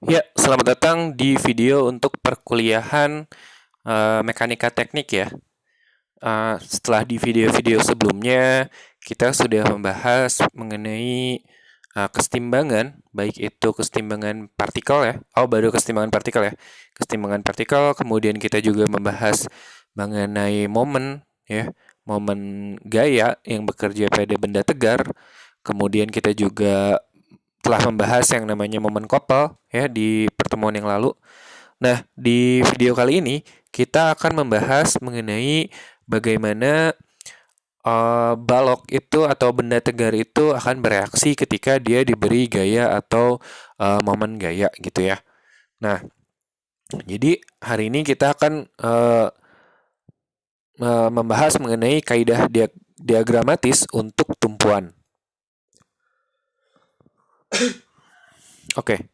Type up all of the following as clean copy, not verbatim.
Ya, selamat datang di video untuk perkuliahan mekanika teknik ya. Setelah di video-video sebelumnya, kita sudah membahas mengenai kesetimbangan, baik itu kesetimbangan partikel ya. Oh, baru kesetimbangan partikel ya. Kesetimbangan partikel, kemudian kita juga membahas mengenai momen ya, momen gaya yang bekerja pada benda tegar. Kemudian kita juga telah membahas yang namanya momen couple ya di pertemuan yang lalu. Nah, di video kali ini kita akan membahas mengenai bagaimana balok itu atau benda tegar itu akan bereaksi ketika dia diberi gaya atau momen gaya gitu ya. Nah, jadi hari ini kita akan membahas mengenai kaidah diagramatis untuk tumpuan. Oke.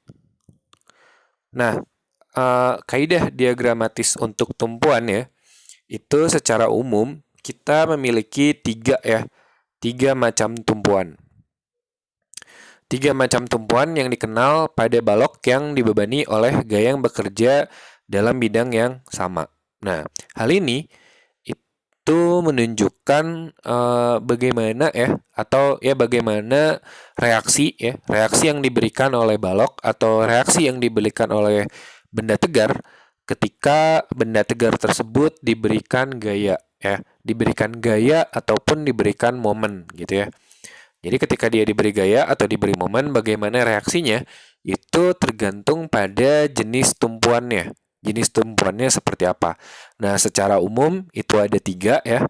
Nah, kaidah diagramatis untuk tumpuan ya, itu secara umum kita memiliki tiga macam tumpuan. Tiga macam tumpuan yang dikenal pada balok yang dibebani oleh gaya yang bekerja dalam bidang yang sama. Nah, hal ini itu menunjukkan bagaimana bagaimana reaksi yang diberikan oleh balok atau reaksi yang diberikan oleh benda tegar ketika benda tegar tersebut diberikan gaya ataupun diberikan momen gitu ya. Jadi ketika dia diberi gaya atau diberi momen, bagaimana reaksinya itu tergantung pada jenis tumpuannya. Jenis tumpuannya seperti apa. Nah, secara umum itu ada tiga ya.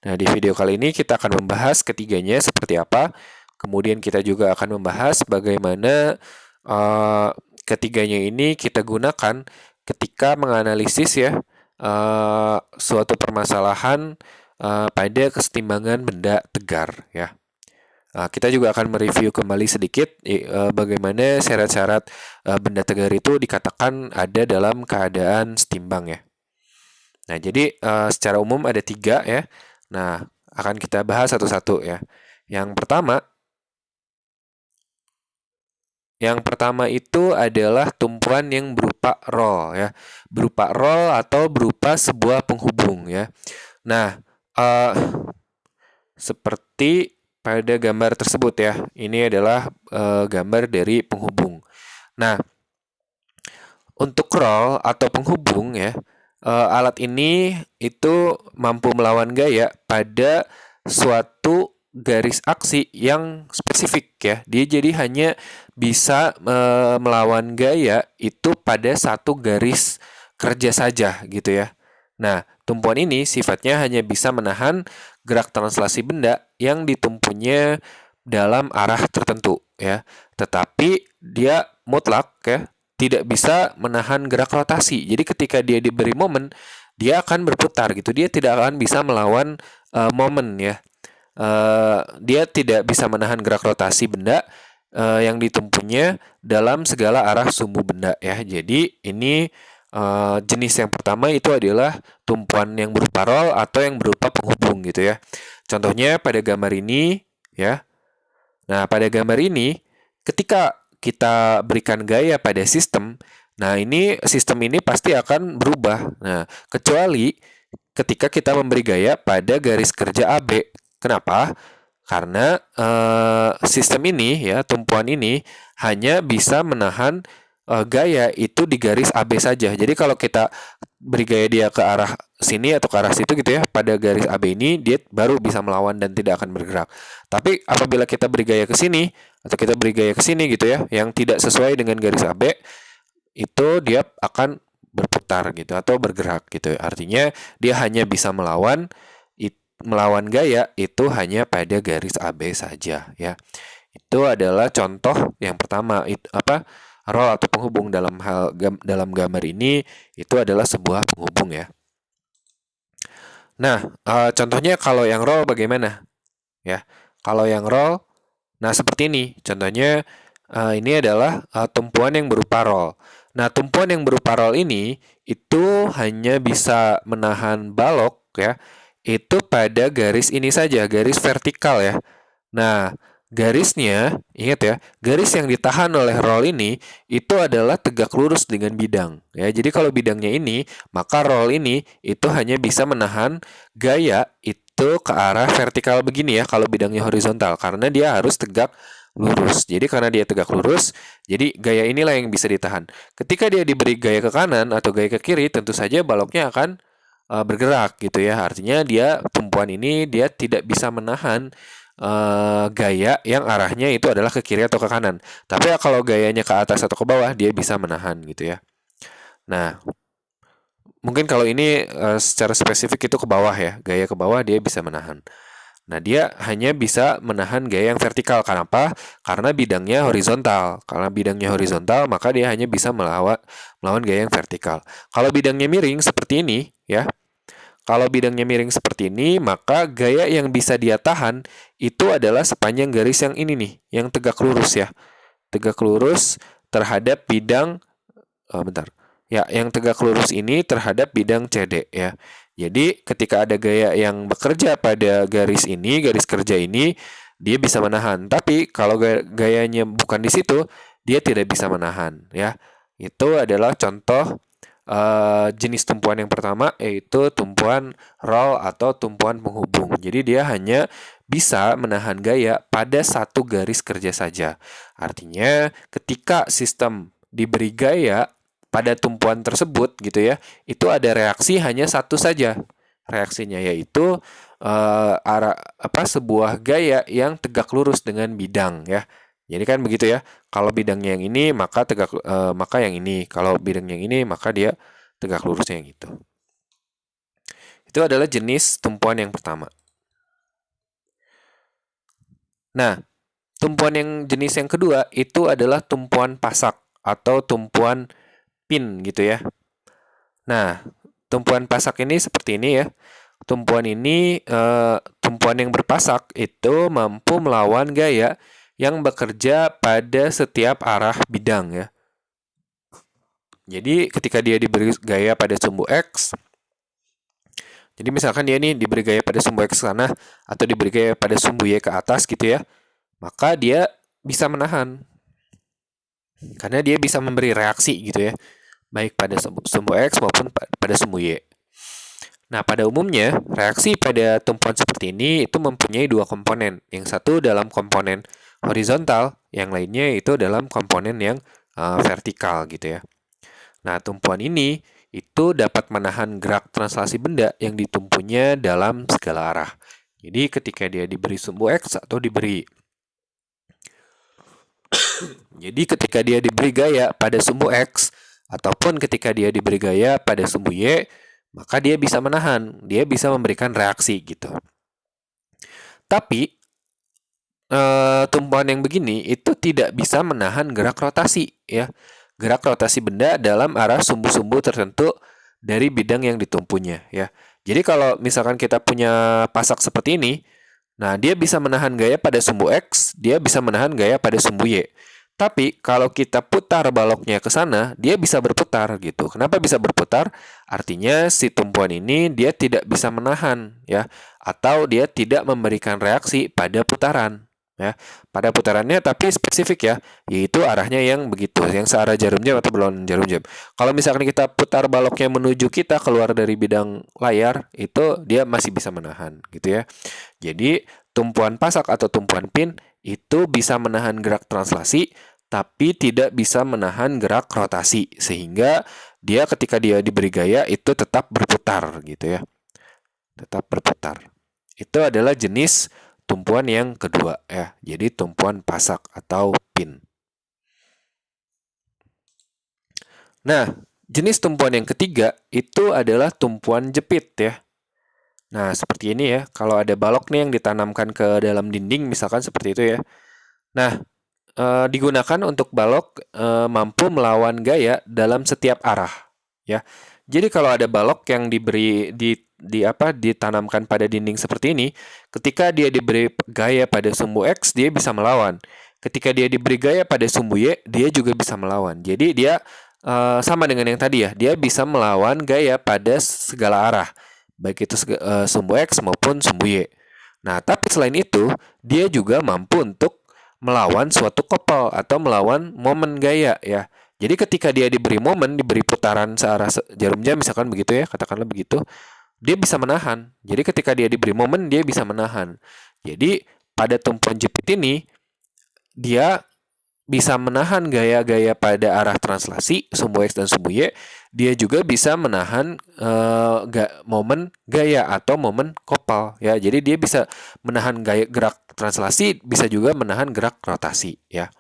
Nah, di video kali ini kita akan membahas ketiganya seperti apa. Kemudian kita juga akan membahas bagaimana ketiganya ini kita gunakan ketika menganalisis ya suatu permasalahan pada kesetimbangan benda tegar ya. Kita juga akan mereview kembali sedikit bagaimana syarat-syarat benda tegar itu dikatakan ada dalam keadaan setimbang ya. Nah, jadi secara umum ada tiga ya. Nah, akan kita bahas satu-satu ya. Yang pertama itu adalah tumpuan yang berupa roll ya. Berupa roll atau berupa sebuah penghubung ya. Nah, seperti pada gambar tersebut ya. Ini adalah gambar dari penghubung. Nah, untuk roll atau penghubung ya, alat ini itu mampu melawan gaya pada suatu garis aksi yang spesifik ya. Dia jadi hanya bisa melawan gaya itu pada satu garis kerja saja gitu ya. Nah, tumpuan ini sifatnya hanya bisa menahan gerak translasi benda yang ditumpunya dalam arah tertentu ya. Tetapi dia mutlak ya, tidak bisa menahan gerak rotasi. Jadi ketika dia diberi momen, dia akan berputar gitu. Dia tidak akan bisa melawan momen ya. Dia tidak bisa menahan gerak rotasi benda yang ditumpunya dalam segala arah sumbu benda ya. Jadi ini jenis yang pertama itu adalah tumpuan yang berupa roll atau yang berupa penghubung gitu ya. Contohnya pada gambar ini ya. Nah, pada gambar ini ketika kita berikan gaya pada sistem, nah ini sistem ini pasti akan berubah. Nah, kecuali ketika kita memberi gaya pada garis kerja AB. Kenapa? Karena sistem ini ya, tumpuan ini hanya bisa menahan gaya itu di garis AB saja. Jadi kalau kita beri gaya dia ke arah sini atau ke arah situ gitu ya, pada garis AB ini dia baru bisa melawan dan tidak akan bergerak. Tapi apabila kita beri gaya ke sini atau kita beri gaya ke sini gitu ya, yang tidak sesuai dengan garis AB, itu dia akan berputar gitu atau bergerak gitu. Artinya dia hanya bisa melawan gaya itu hanya pada garis AB saja ya. Itu adalah contoh yang pertama roll atau penghubung dalam gambar ini itu adalah sebuah penghubung ya. Nah, contohnya kalau yang roll bagaimana? Ya. Kalau yang roll nah seperti ini. Contohnya ini adalah tumpuan yang berupa roll. Nah, tumpuan yang berupa roll ini itu hanya bisa menahan balok ya. Itu pada garis ini saja, garis vertikal ya. Nah, garisnya, ingat ya, garis yang ditahan oleh roll ini itu adalah tegak lurus dengan bidang. Ya, jadi kalau bidangnya ini, maka roll ini itu hanya bisa menahan gaya itu ke arah vertikal begini ya, kalau bidangnya horizontal, karena dia harus tegak lurus. Jadi karena dia tegak lurus, jadi gaya inilah yang bisa ditahan. Ketika dia diberi gaya ke kanan atau gaya ke kiri, tentu saja baloknya akan bergerak gitu ya. Artinya dia tumpuan ini dia tidak bisa menahan gaya yang arahnya itu adalah ke kiri atau ke kanan. Tapi kalau gayanya ke atas atau ke bawah, dia bisa menahan gitu ya. Nah, mungkin kalau ini secara spesifik itu ke bawah ya, gaya ke bawah dia bisa menahan. Nah, dia hanya bisa menahan gaya yang vertikal. Kenapa? Karena bidangnya horizontal. Karena bidangnya horizontal, maka dia hanya bisa melawan gaya yang vertikal. Kalau bidangnya miring seperti ini, ya. Kalau bidangnya miring seperti ini, maka gaya yang bisa dia tahan itu adalah sepanjang garis yang ini nih, yang tegak lurus ya. Tegak lurus terhadap bidang bentar. Ya, yang tegak lurus ini terhadap bidang CD ya. Jadi ketika ada gaya yang bekerja pada garis ini, garis kerja ini, dia bisa menahan. Tapi kalau gayanya bukan di situ, dia tidak bisa menahan ya. Itu adalah contoh jenis tumpuan yang pertama, yaitu tumpuan roll atau tumpuan penghubung. Jadi dia hanya bisa menahan gaya pada satu garis kerja saja. Artinya ketika sistem diberi gaya pada tumpuan tersebut gitu ya, itu ada reaksi hanya satu saja. Reaksinya yaitu sebuah gaya yang tegak lurus dengan bidang ya. Jadi kan begitu ya. Kalau bidangnya yang ini maka maka yang ini. Kalau bidangnya yang ini maka dia tegak lurusnya yang itu. Itu adalah jenis tumpuan yang pertama. Nah, tumpuan yang jenis yang kedua itu adalah tumpuan pasak atau tumpuan pin gitu ya. Nah, tumpuan pasak ini seperti ini ya. Tumpuan ini, tumpuan yang berpasak itu mampu melawan gaya yang bekerja pada setiap arah bidang ya. Jadi ketika dia diberi gaya pada sumbu X, jadi misalkan dia nih diberi gaya pada sumbu X ke sana atau diberi gaya pada sumbu Y ke atas gitu ya, maka dia bisa menahan. Karena dia bisa memberi reaksi gitu ya, baik pada sumbu X maupun pada sumbu Y. Nah, pada umumnya, reaksi pada tumpuan seperti ini itu mempunyai dua komponen. Yang satu dalam komponen horizontal, yang lainnya itu dalam komponen yang vertikal gitu ya. Nah, tumpuan ini itu dapat menahan gerak translasi benda yang ditumpunya dalam segala arah. Jadi ketika dia diberi sumbu X atau diberi Jadi ketika dia diberi gaya pada sumbu X ataupun ketika dia diberi gaya pada sumbu Y, maka dia bisa menahan, dia bisa memberikan reaksi gitu. Tapi tumpuan yang begini itu tidak bisa menahan gerak rotasi ya. Gerak rotasi benda dalam arah sumbu-sumbu tertentu dari bidang yang ditumpunya ya. Jadi kalau misalkan kita punya pasak seperti ini, nah dia bisa menahan gaya pada sumbu X, dia bisa menahan gaya pada sumbu Y. Tapi kalau kita putar baloknya ke sana, dia bisa berputar gitu. Kenapa bisa berputar? Artinya si tumpuan ini dia tidak bisa menahan ya, atau dia tidak memberikan reaksi pada putaran ya. Pada putarannya tapi spesifik ya, yaitu arahnya yang begitu, yang searah jarum jam atau berlawanan jarum jam. Kalau misalkan kita putar baloknya menuju kita keluar dari bidang layar, itu dia masih bisa menahan gitu ya. Jadi tumpuan pasak atau tumpuan pin itu bisa menahan gerak translasi, tapi tidak bisa menahan gerak rotasi, sehingga dia ketika dia diberi gaya itu tetap berputar gitu ya. Tetap berputar. Itu adalah jenis tumpuan yang kedua ya. Jadi tumpuan pasak atau pin. Nah, jenis tumpuan yang ketiga itu adalah tumpuan jepit ya. Nah, seperti ini ya. Kalau ada balok nih yang ditanamkan ke dalam dinding, misalkan seperti itu ya. Nah, digunakan untuk balok mampu melawan gaya dalam setiap arah, ya. Jadi kalau ada balok yang ditanamkan pada dinding seperti ini, ketika dia diberi gaya pada sumbu X, dia bisa melawan. Ketika dia diberi gaya pada sumbu Y, dia juga bisa melawan. Jadi dia sama dengan yang tadi ya, dia bisa melawan gaya pada segala arah, baik itu sumbu X maupun sumbu Y. Nah, tapi selain itu, dia juga mampu untuk melawan suatu couple atau melawan momen gaya ya. Jadi ketika dia diberi momen, diberi putaran searah jarum jam misalkan begitu ya, katakanlah begitu, dia bisa menahan. Jadi ketika dia diberi momen, dia bisa menahan. Jadi pada tumpuan jepit ini, dia bisa menahan gaya-gaya pada arah translasi, sumbu X dan sumbu Y. Dia juga bisa menahan momen gaya atau momen kopal. Ya, jadi dia bisa menahan gaya gerak translasi, bisa juga menahan gerak rotasi. Ya.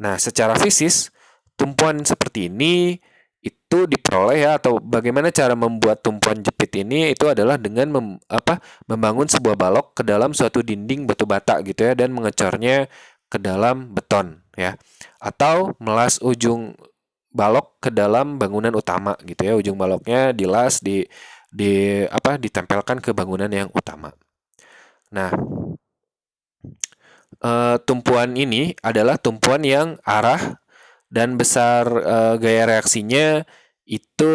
Nah, secara fisis, tumpuan seperti ini itu diperoleh ya, atau bagaimana cara membuat tumpuan jepit ini itu adalah dengan membangun sebuah balok ke dalam suatu dinding batu bata gitu ya, dan mengecornya ke dalam beton ya, atau melas ujung balok ke dalam bangunan utama gitu ya, ujung baloknya dilas ditempelkan ke bangunan yang utama. Nah, tumpuan ini adalah tumpuan yang arah dan besar gaya reaksinya itu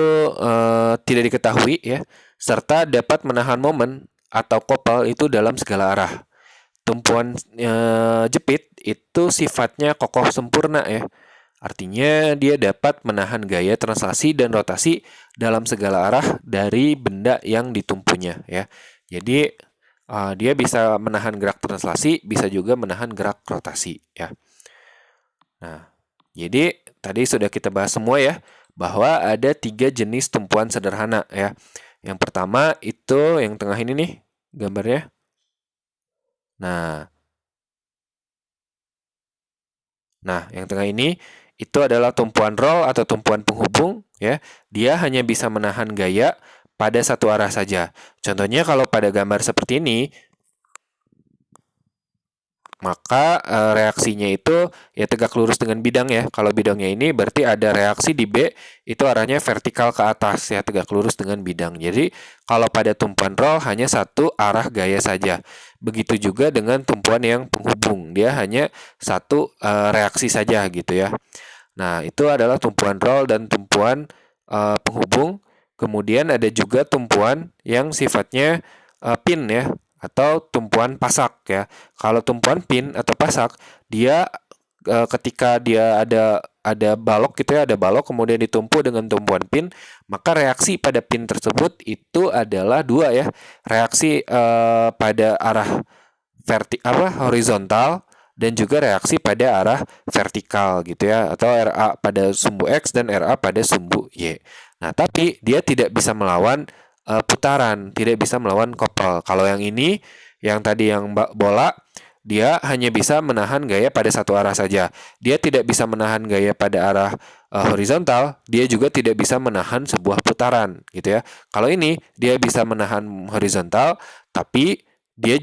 tidak diketahui ya, serta dapat menahan momen atau kopel itu dalam segala arah. Tumpuan jepit itu sifatnya kokoh sempurna ya. Artinya dia dapat menahan gaya translasi dan rotasi dalam segala arah dari benda yang ditumpunya ya. Jadi dia bisa menahan gerak translasi, bisa juga menahan gerak rotasi ya. Nah, jadi tadi sudah kita bahas semua ya, bahwa ada 3 jenis tumpuan sederhana ya. Yang pertama itu yang tengah ini nih gambarnya. Nah, yang tengah ini itu adalah tumpuan roll atau tumpuan penghubung ya. Dia hanya bisa menahan gaya pada satu arah saja. Contohnya kalau pada gambar seperti ini, maka reaksinya itu ya tegak lurus dengan bidang ya. Kalau bidangnya ini berarti ada reaksi di B, itu arahnya vertikal ke atas ya, tegak lurus dengan bidang. Jadi kalau pada tumpuan roll hanya satu arah gaya saja. Begitu juga dengan tumpuan yang penghubung, dia hanya satu reaksi saja gitu ya. Nah, itu adalah tumpuan roll dan tumpuan penghubung. Kemudian ada juga tumpuan yang sifatnya pin ya, atau tumpuan pasak ya. Kalau tumpuan pin atau pasak, dia ketika dia ada balok gitu ya, ada balok kemudian ditumpu dengan tumpuan pin, maka reaksi pada pin tersebut itu adalah dua ya. Reaksi pada arah horizontal dan juga reaksi pada arah vertikal gitu ya, atau RA pada sumbu X dan RA pada sumbu Y. Nah, tapi dia tidak bisa melawan putaran, tidak bisa melawan kopel. Kalau yang ini, yang tadi yang bola, dia hanya bisa menahan gaya pada satu arah saja. Dia tidak bisa menahan gaya pada arah horizontal, dia juga tidak bisa menahan sebuah putaran, gitu ya. Kalau ini dia bisa menahan horizontal, tapi dia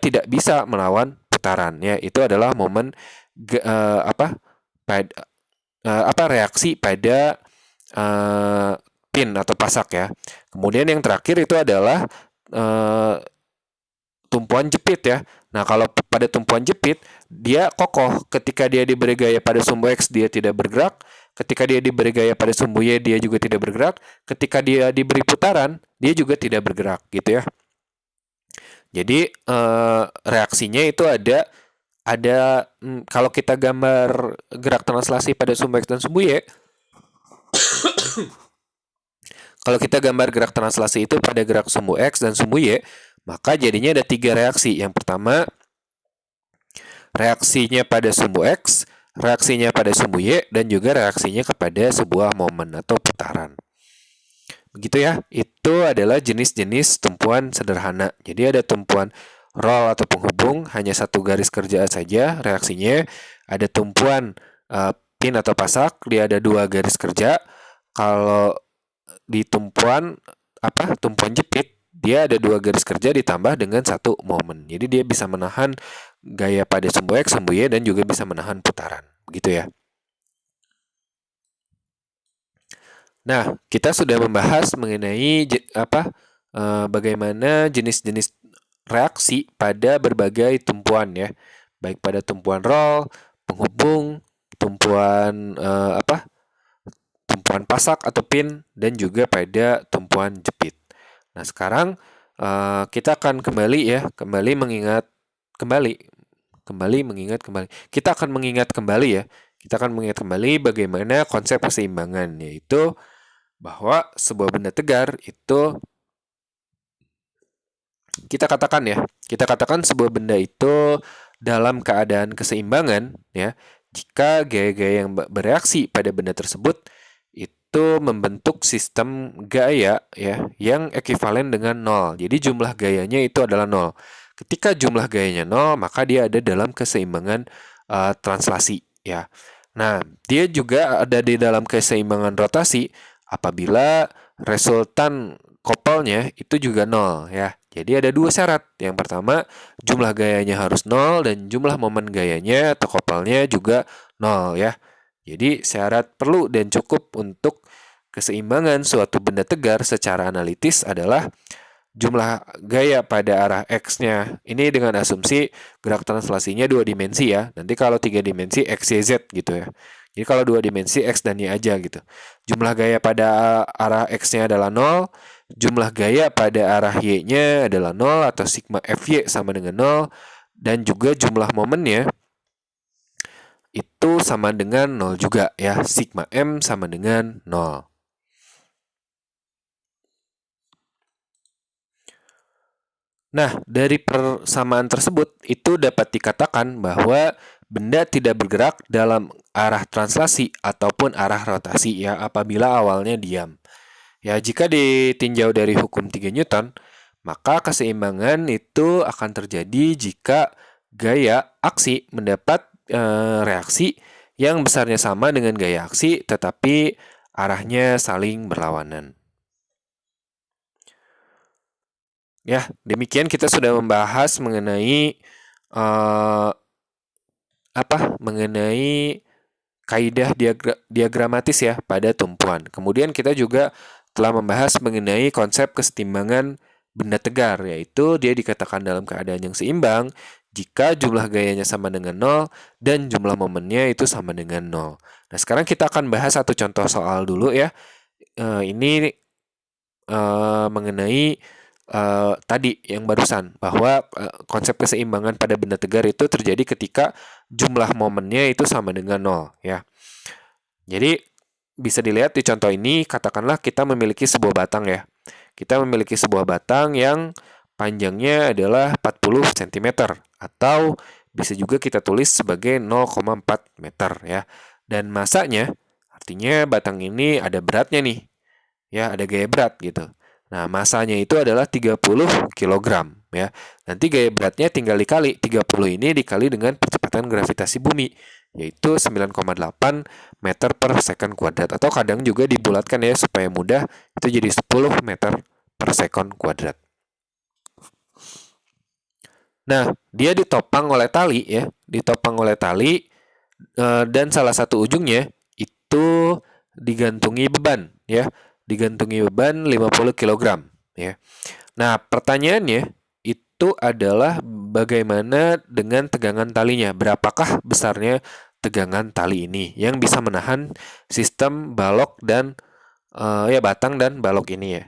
tidak bisa melawan putaran. Ya, itu adalah momen reaksi pada pin atau pasak ya. Kemudian yang terakhir itu adalah tumpuan jepit ya. Nah, kalau pada tumpuan jepit, dia kokoh. Ketika dia diberi gaya pada sumbu X, dia tidak bergerak. Ketika dia diberi gaya pada sumbu Y, dia juga tidak bergerak. Ketika dia diberi putaran, dia juga tidak bergerak, gitu ya. Jadi, reaksinya itu ada kalau kita gambar gerak translasi pada sumbu X dan sumbu Y, kalau kita gambar gerak translasi itu pada gerak sumbu X dan sumbu Y, maka jadinya ada 3 reaksi. Yang pertama, reaksinya pada sumbu X, reaksinya pada sumbu Y, dan juga reaksinya kepada sebuah momen atau putaran. Begitu ya, itu adalah jenis-jenis tumpuan sederhana. Jadi ada tumpuan roll atau penghubung, hanya satu garis kerja saja reaksinya. Ada tumpuan pin atau pasak, dia ada 2 garis kerja. Kalau di tumpuan jepit, dia ada 2 garis kerja ditambah dengan 1 momen. Jadi dia bisa menahan gaya pada sumbu X, sumbu Y, dan juga bisa menahan putaran. Begitu ya. Nah, kita sudah membahas mengenai bagaimana jenis-jenis reaksi pada berbagai tumpuan ya. Baik pada tumpuan roll, penghubung, tumpuan tumpuan pasak atau pin, dan juga pada tumpuan jepit. Nah, sekarang kita akan kembali mengingat kembali kembali. Kita akan mengingat kembali ya. Kita akan mengingat kembali bagaimana konsep keseimbangan, yaitu bahwa sebuah benda tegar itu kita katakan sebuah benda itu dalam keadaan keseimbangan ya, jika gaya-gaya yang bereaksi pada benda tersebut itu membentuk sistem gaya ya yang ekivalen dengan nol. Jadi jumlah gayanya itu adalah nol. Ketika jumlah gayanya nol, maka dia ada dalam keseimbangan translasi ya. Nah, dia juga ada di dalam keseimbangan rotasi apabila resultan kopelnya itu juga nol ya. Jadi ada dua syarat. Yang pertama, jumlah gayanya harus nol dan jumlah momen gayanya atau kopelnya juga nol ya. Jadi syarat perlu dan cukup untuk keseimbangan suatu benda tegar secara analitis adalah jumlah gaya pada arah X-nya. Ini dengan asumsi gerak translasinya 2 dimensi ya. Nanti kalau 3 dimensi X, Y, Z gitu ya. Jadi kalau 2 dimensi X dan Y aja gitu. Jumlah gaya pada arah X-nya adalah 0. Jumlah gaya pada arah Y-nya adalah 0 atau sigma FY sama dengan 0. Dan juga jumlah momennya itu sama dengan 0 juga ya. Sigma M sama dengan 0. Nah, dari persamaan tersebut itu dapat dikatakan bahwa benda tidak bergerak dalam arah translasi ataupun arah rotasi ya apabila awalnya diam. Ya, jika ditinjau dari hukum 3 Newton, maka keseimbangan itu akan terjadi jika gaya aksi mendapat reaksi yang besarnya sama dengan gaya aksi tetapi arahnya saling berlawanan. Ya, demikian kita sudah membahas mengenai mengenai kaidah diagramatis ya pada tumpuan. Kemudian kita juga telah membahas mengenai konsep kesetimbangan benda tegar, yaitu dia dikatakan dalam keadaan yang seimbang jika jumlah gayanya sama dengan 0 dan jumlah momennya itu sama dengan 0. Nah, sekarang kita akan bahas satu contoh soal dulu ya. Ini mengenai tadi yang barusan bahwa konsep keseimbangan pada benda tegar itu terjadi ketika jumlah momennya itu sama dengan 0 ya. Jadi bisa dilihat di contoh ini, katakanlah kita memiliki sebuah batang ya. Kita memiliki sebuah batang yang panjangnya adalah 40 cm atau bisa juga kita tulis sebagai 0,4 meter ya. Dan masanya artinya batang ini ada beratnya nih. Ya, ada gaya berat gitu. Nah, masanya itu adalah 30 kg ya. Nanti gaya beratnya tinggal dikali 30 ini dikali dengan percepatan gravitasi bumi yaitu 9,8 meter per second kuadrat atau kadang juga dibulatkan ya supaya mudah itu jadi 10 meter per second kuadrat. Nah, dia ditopang oleh tali ya, dan salah satu ujungnya itu digantungi beban ya. Digantungi beban 50 kg ya. Nah, pertanyaannya itu adalah bagaimana dengan tegangan talinya? Berapakah besarnya tegangan tali ini yang bisa menahan sistem balok dan batang dan balok ini ya.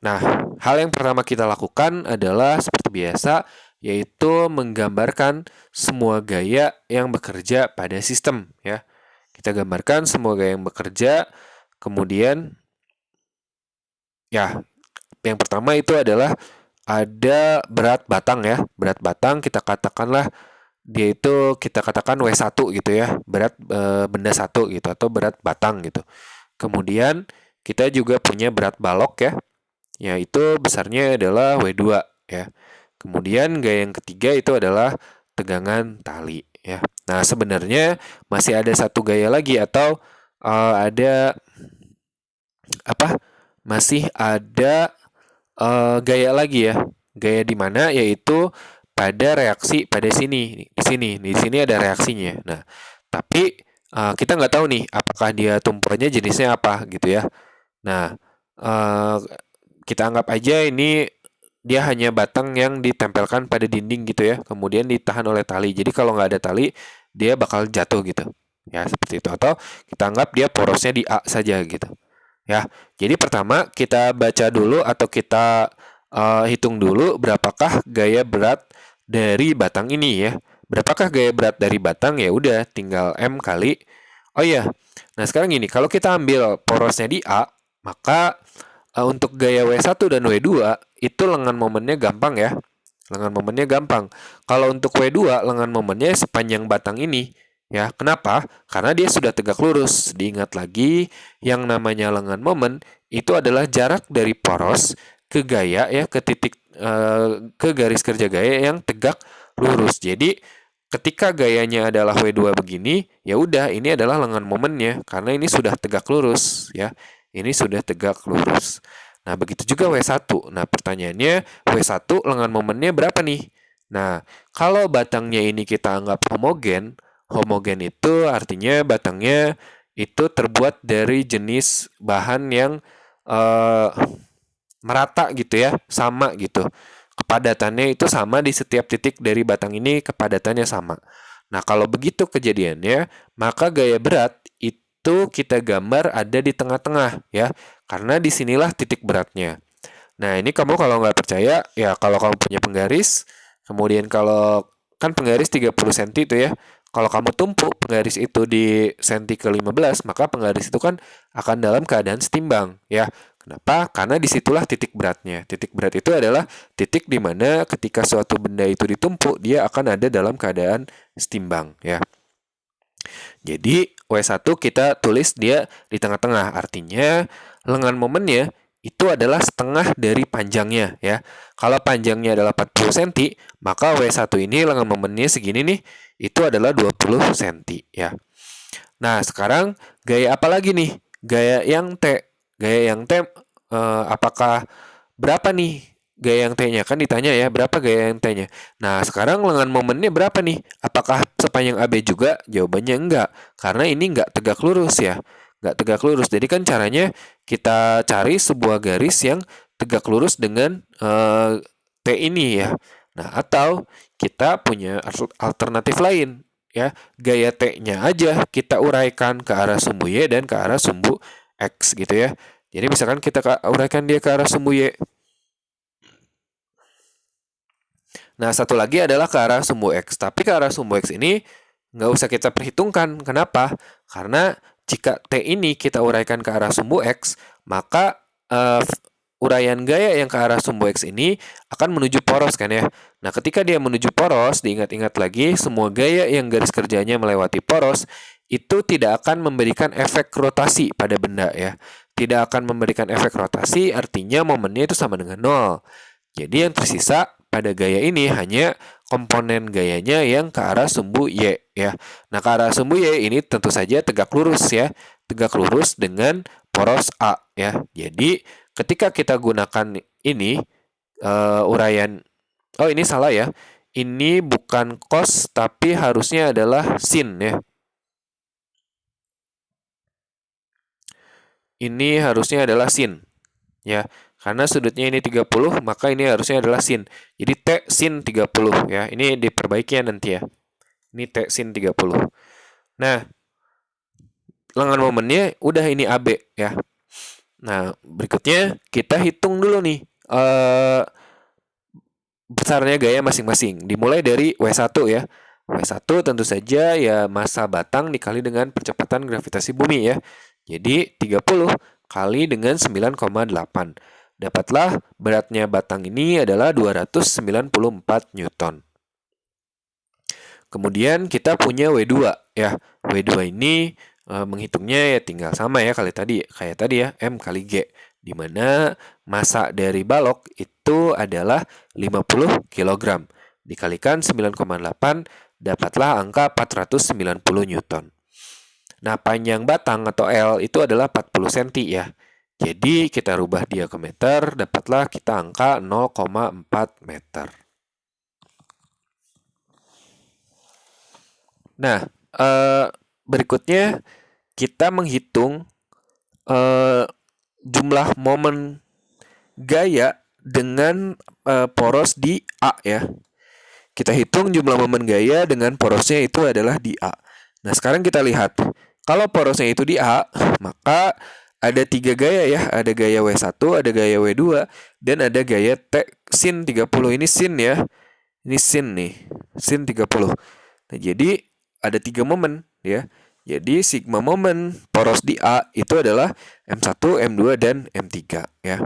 Nah, hal yang pertama kita lakukan adalah seperti biasa yaitu menggambarkan semua gaya yang bekerja pada sistem ya. Kita gambarkan semua gaya yang bekerja. Kemudian, ya, yang pertama itu adalah ada berat batang ya. Berat batang kita katakanlah dia itu kita katakan W1 gitu ya. Berat benda 1 gitu atau berat batang gitu. Kemudian kita juga punya berat balok ya. Yaitu besarnya adalah W2 ya. Kemudian gaya yang ketiga itu adalah tegangan tali ya. Nah, sebenarnya masih ada satu gaya lagi atau masih ada gaya lagi ya. Gaya di mana yaitu pada reaksi pada sini. Di sini ada reaksinya. Nah, tapi kita nggak tahu nih apakah dia tumpuannya jenisnya apa gitu ya. Nah, kita anggap aja ini dia hanya batang yang ditempelkan pada dinding gitu ya. Kemudian ditahan oleh tali. Jadi kalau nggak ada tali, dia bakal jatuh gitu. Ya, seperti itu. Atau kita anggap dia porosnya di A saja gitu. Ya, jadi pertama kita baca dulu atau kita hitung dulu berapakah gaya berat dari batang ini ya. Berapakah gaya berat dari batang? Ya udah tinggal M kali. Oh iya. Nah, sekarang gini, kalau kita ambil porosnya di A, maka untuk gaya W1 dan W2 itu lengan momennya gampang ya. Lengan momennya gampang. Kalau untuk W2, lengan momennya sepanjang batang ini. Ya, kenapa? Karena dia sudah tegak lurus. Diingat lagi, yang namanya lengan momen itu adalah jarak dari poros ke gaya ya, ke titik ke garis kerja gaya yang tegak lurus. Jadi, ketika gayanya adalah W2 begini, ya udah ini adalah lengan momennya karena ini sudah tegak lurus ya. Ini sudah tegak lurus. Nah, begitu juga W1. Nah, pertanyaannya W1 lengan momennya berapa nih? Nah, kalau batangnya ini kita anggap homogen, homogen itu artinya batangnya itu terbuat dari jenis bahan yang eh, merata gitu ya, sama gitu. Kepadatannya itu sama di setiap titik dari batang ini, kepadatannya sama. Nah, kalau begitu kejadiannya, maka gaya berat itu kita gambar ada di tengah-tengah ya, karena disinilah titik beratnya. Nah, ini kamu kalau nggak percaya, ya kalau kamu punya penggaris, kemudian kalau kan penggaris 30 cm itu ya, kalau kamu tumpuk penggaris itu di senti ke-15, maka penggaris itu kan akan dalam keadaan setimbang ya. Kenapa? Karena disitulah titik beratnya. Titik berat itu adalah titik di mana ketika suatu benda itu ditumpuk, dia akan ada dalam keadaan setimbang ya. Jadi W1 kita tulis dia di tengah-tengah. Artinya lengan momennya itu adalah setengah dari panjangnya ya. Kalau panjangnya adalah 40 cm, maka W1 ini lengan momennya segini nih, itu adalah 20 cm ya. Nah, sekarang gaya apa lagi nih? Gaya yang T. Gaya yang T apakah berapa nih gaya yang T-nya? Kan ditanya ya, berapa gaya yang T-nya? Nah, sekarang lengan momennya berapa nih? Apakah sepanjang AB juga? Jawabannya enggak, karena ini enggak tegak lurus ya. Enggak tegak lurus. Jadi kan caranya kita cari sebuah garis yang tegak lurus dengan T ini ya. Nah, atau kita punya alternatif lain ya. Gaya T-nya aja kita uraikan ke arah sumbu Y dan ke arah sumbu X gitu ya. Jadi misalkan kita uraikan dia ke arah sumbu Y. Nah, satu lagi adalah ke arah sumbu X. Tapi ke arah sumbu X ini nggak usah kita perhitungkan. Kenapa? Karena jika T ini kita uraikan ke arah sumbu X, maka uraian gaya yang ke arah sumbu X ini akan menuju poros kan ya. Nah, ketika dia menuju poros, diingat-ingat lagi, semua gaya yang garis kerjanya melewati poros, itu tidak akan memberikan efek rotasi pada benda ya. Tidak akan memberikan efek rotasi, artinya momennya itu sama dengan 0. Jadi yang tersisa pada gaya ini hanya komponen gayanya yang ke arah sumbu Y ya. Nah, ke arah sumbu Y ini tentu saja tegak lurus ya. Tegak lurus dengan poros A ya. Jadi ketika kita gunakan ini uraian, oh ini salah ya. Ini bukan cos tapi harusnya adalah sin ya. Ini harusnya adalah sin ya. Karena sudutnya ini 30, maka ini harusnya adalah sin. Jadi T sin 30 ya. Ini diperbaiki ya nanti ya. Ini T sin 30. Nah, lengan momennya udah ini AB ya. Nah, berikutnya kita hitung dulu nih besarnya gaya masing-masing. Dimulai dari W1 ya. W1 tentu saja ya massa batang dikali dengan percepatan gravitasi bumi ya. Jadi 30 kali dengan 9,8. Dapatlah beratnya batang ini adalah 294 Newton. Kemudian kita punya W2 ya. W2 ini menghitungnya ya tinggal sama ya kayak tadi ya, M kali G, di mana massa dari balok itu adalah 50 kg. Dikalikan 9,8 dapatlah angka 490 Newton. Nah, panjang batang atau L itu adalah 40 cm ya. Jadi kita rubah dia ke meter, dapatlah kita angka 0,4 meter. Nah, berikutnya kita menghitung jumlah momen gaya dengan poros di A ya. Kita hitung jumlah momen gaya dengan porosnya itu adalah di A. Nah, sekarang kita lihat. Kalau porosnya itu di A, maka ada 3 gaya ya. Ada gaya W1, ada gaya W2, dan ada gaya T sin 30. Ini sin ya. Ini sin nih, sin 30. Nah, jadi ada 3 momen ya. Jadi sigma momen poros di A itu adalah M1, M2, dan M3 ya.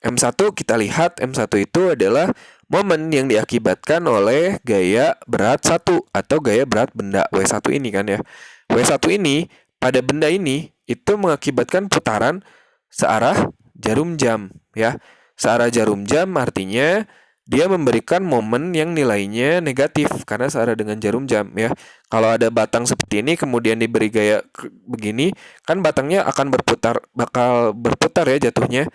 M1 kita lihat, M1 itu adalah momen yang diakibatkan oleh gaya berat 1 atau gaya berat benda W1 ini kan ya. W1 ini pada benda ini itu mengakibatkan putaran searah jarum jam ya. Searah jarum jam artinya dia memberikan momen yang nilainya negatif karena searah dengan jarum jam ya. Kalau ada batang seperti ini kemudian diberi gaya begini, kan batangnya akan bakal berputar ya jatuhnya.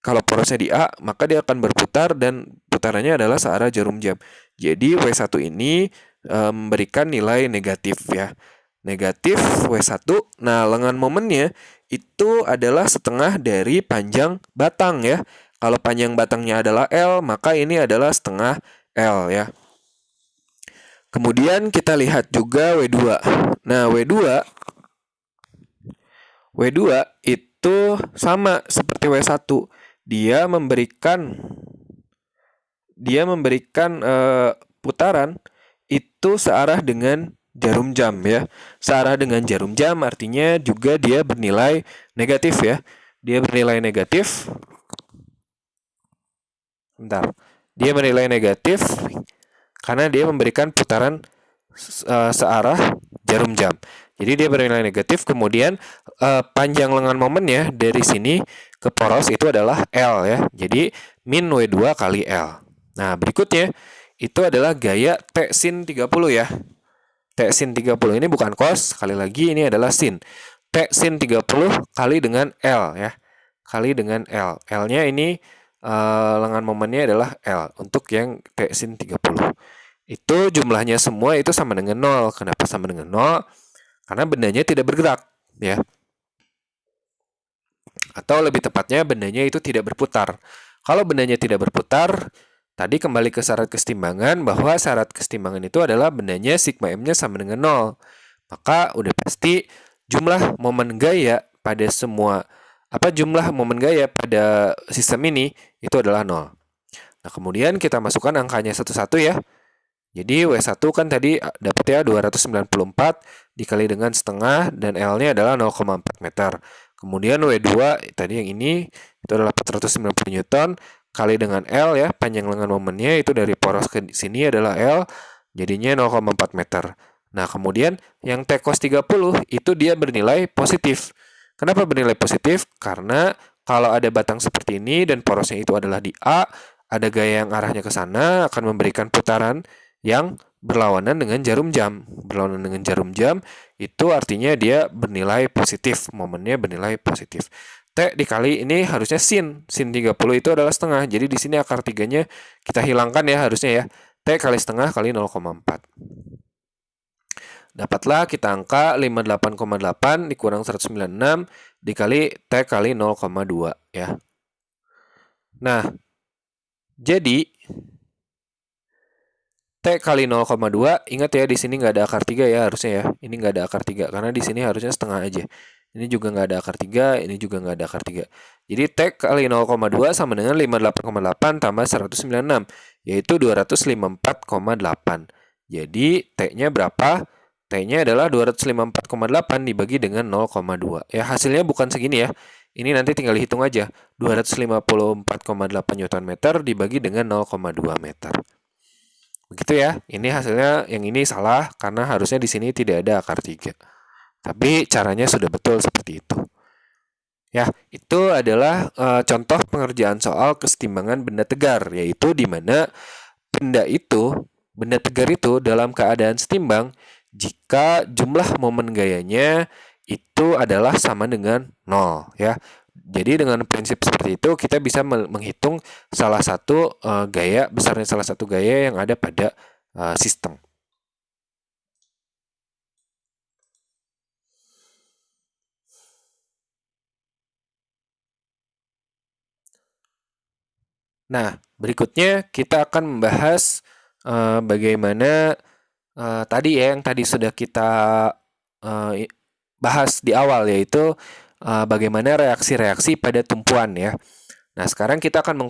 Kalau porosnya di A, maka dia akan berputar dan putarannya adalah searah jarum jam. Jadi W1 ini memberikan nilai negatif ya. Negatif W1. Nah, lengan momennya itu adalah setengah dari panjang batang ya. Kalau panjang batangnya adalah L, maka ini adalah setengah L ya. Kemudian kita lihat juga W2. Nah, W2 itu sama seperti W1. Dia memberikan putaran itu searah dengan jarum jam ya. Searah dengan jarum jam artinya juga dia bernilai negatif ya. Dia bernilai negatif. Bentar. Dia bernilai negatif karena dia memberikan putaran searah jarum jam. Jadi dia bernilai negatif, kemudian panjang lengan momennya dari sini ke poros itu adalah L ya. Jadi min W2 kali L. Nah, berikutnya itu adalah gaya T sin 30 ya. T sin 30 ini bukan cos, sekali lagi ini adalah sin. T sin 30 kali dengan L ya. Kali dengan L. L-nya ini lengan momennya adalah L untuk yang T sin 30. Itu jumlahnya semua itu sama dengan 0. Kenapa sama dengan 0? Karena bendanya tidak bergerak ya. Atau lebih tepatnya bendanya itu tidak berputar. Kalau bendanya tidak berputar, tadi kembali ke syarat kesetimbangan bahwa syarat kesetimbangan itu adalah bendanya sigma M-nya sama dengan 0. Maka udah pasti jumlah momen gaya pada jumlah momen gaya pada sistem ini itu adalah 0. Nah, kemudian kita masukkan angkanya satu-satu ya. Jadi W1 kan tadi dapatnya 294 dikali dengan setengah dan L-nya adalah 0,4 meter. Kemudian W2 tadi yang ini itu adalah 490 Newton kali dengan L ya, panjang lengan momennya itu dari poros ke sini adalah L, jadinya 0,4 meter. Nah, kemudian yang T cos 30 itu dia bernilai positif. Kenapa bernilai positif? Karena kalau ada batang seperti ini dan porosnya itu adalah di A, ada gaya yang arahnya ke sana akan memberikan putaran yang berlawanan dengan jarum jam. Berlawanan dengan jarum jam itu artinya dia bernilai positif, momennya bernilai positif. T dikali ini harusnya sin 30 itu adalah setengah. Jadi di sini akar 3-nya kita hilangkan ya harusnya ya. T kali setengah kali 0,4. Dapatlah kita angka 58,8 dikurang 196 dikali T kali 0,2 ya. Nah, jadi T kali 0,2, ingat ya di sini nggak ada akar 3 ya harusnya ya. Ini nggak ada akar 3 karena di sini harusnya setengah aja. Ini juga nggak ada akar 3, ini juga nggak ada akar 3. Jadi T kali 0,2 sama dengan 58,8 tambah 196, yaitu 254,8. Jadi T-nya berapa? T-nya adalah 254,8 dibagi dengan 0,2. Ya, hasilnya bukan segini ya. Ini nanti tinggal hitung aja. 254,8 Newton meter dibagi dengan 0,2 meter. Begitu ya. Ini hasilnya yang ini salah karena harusnya di sini tidak ada akar 3. Tapi caranya sudah betul seperti itu. Ya, itu adalah contoh pengerjaan soal kesetimbangan benda tegar, yaitu di mana benda tegar itu dalam keadaan setimbang jika jumlah momen gayanya itu adalah sama dengan 0 ya. Jadi dengan prinsip seperti itu kita bisa menghitung salah satu besarnya salah satu gaya yang ada pada sistem. Nah, berikutnya kita akan membahas bagaimana tadi ya yang tadi sudah kita bahas di awal, yaitu bagaimana reaksi-reaksi pada tumpuan ya. Nah, sekarang kita akan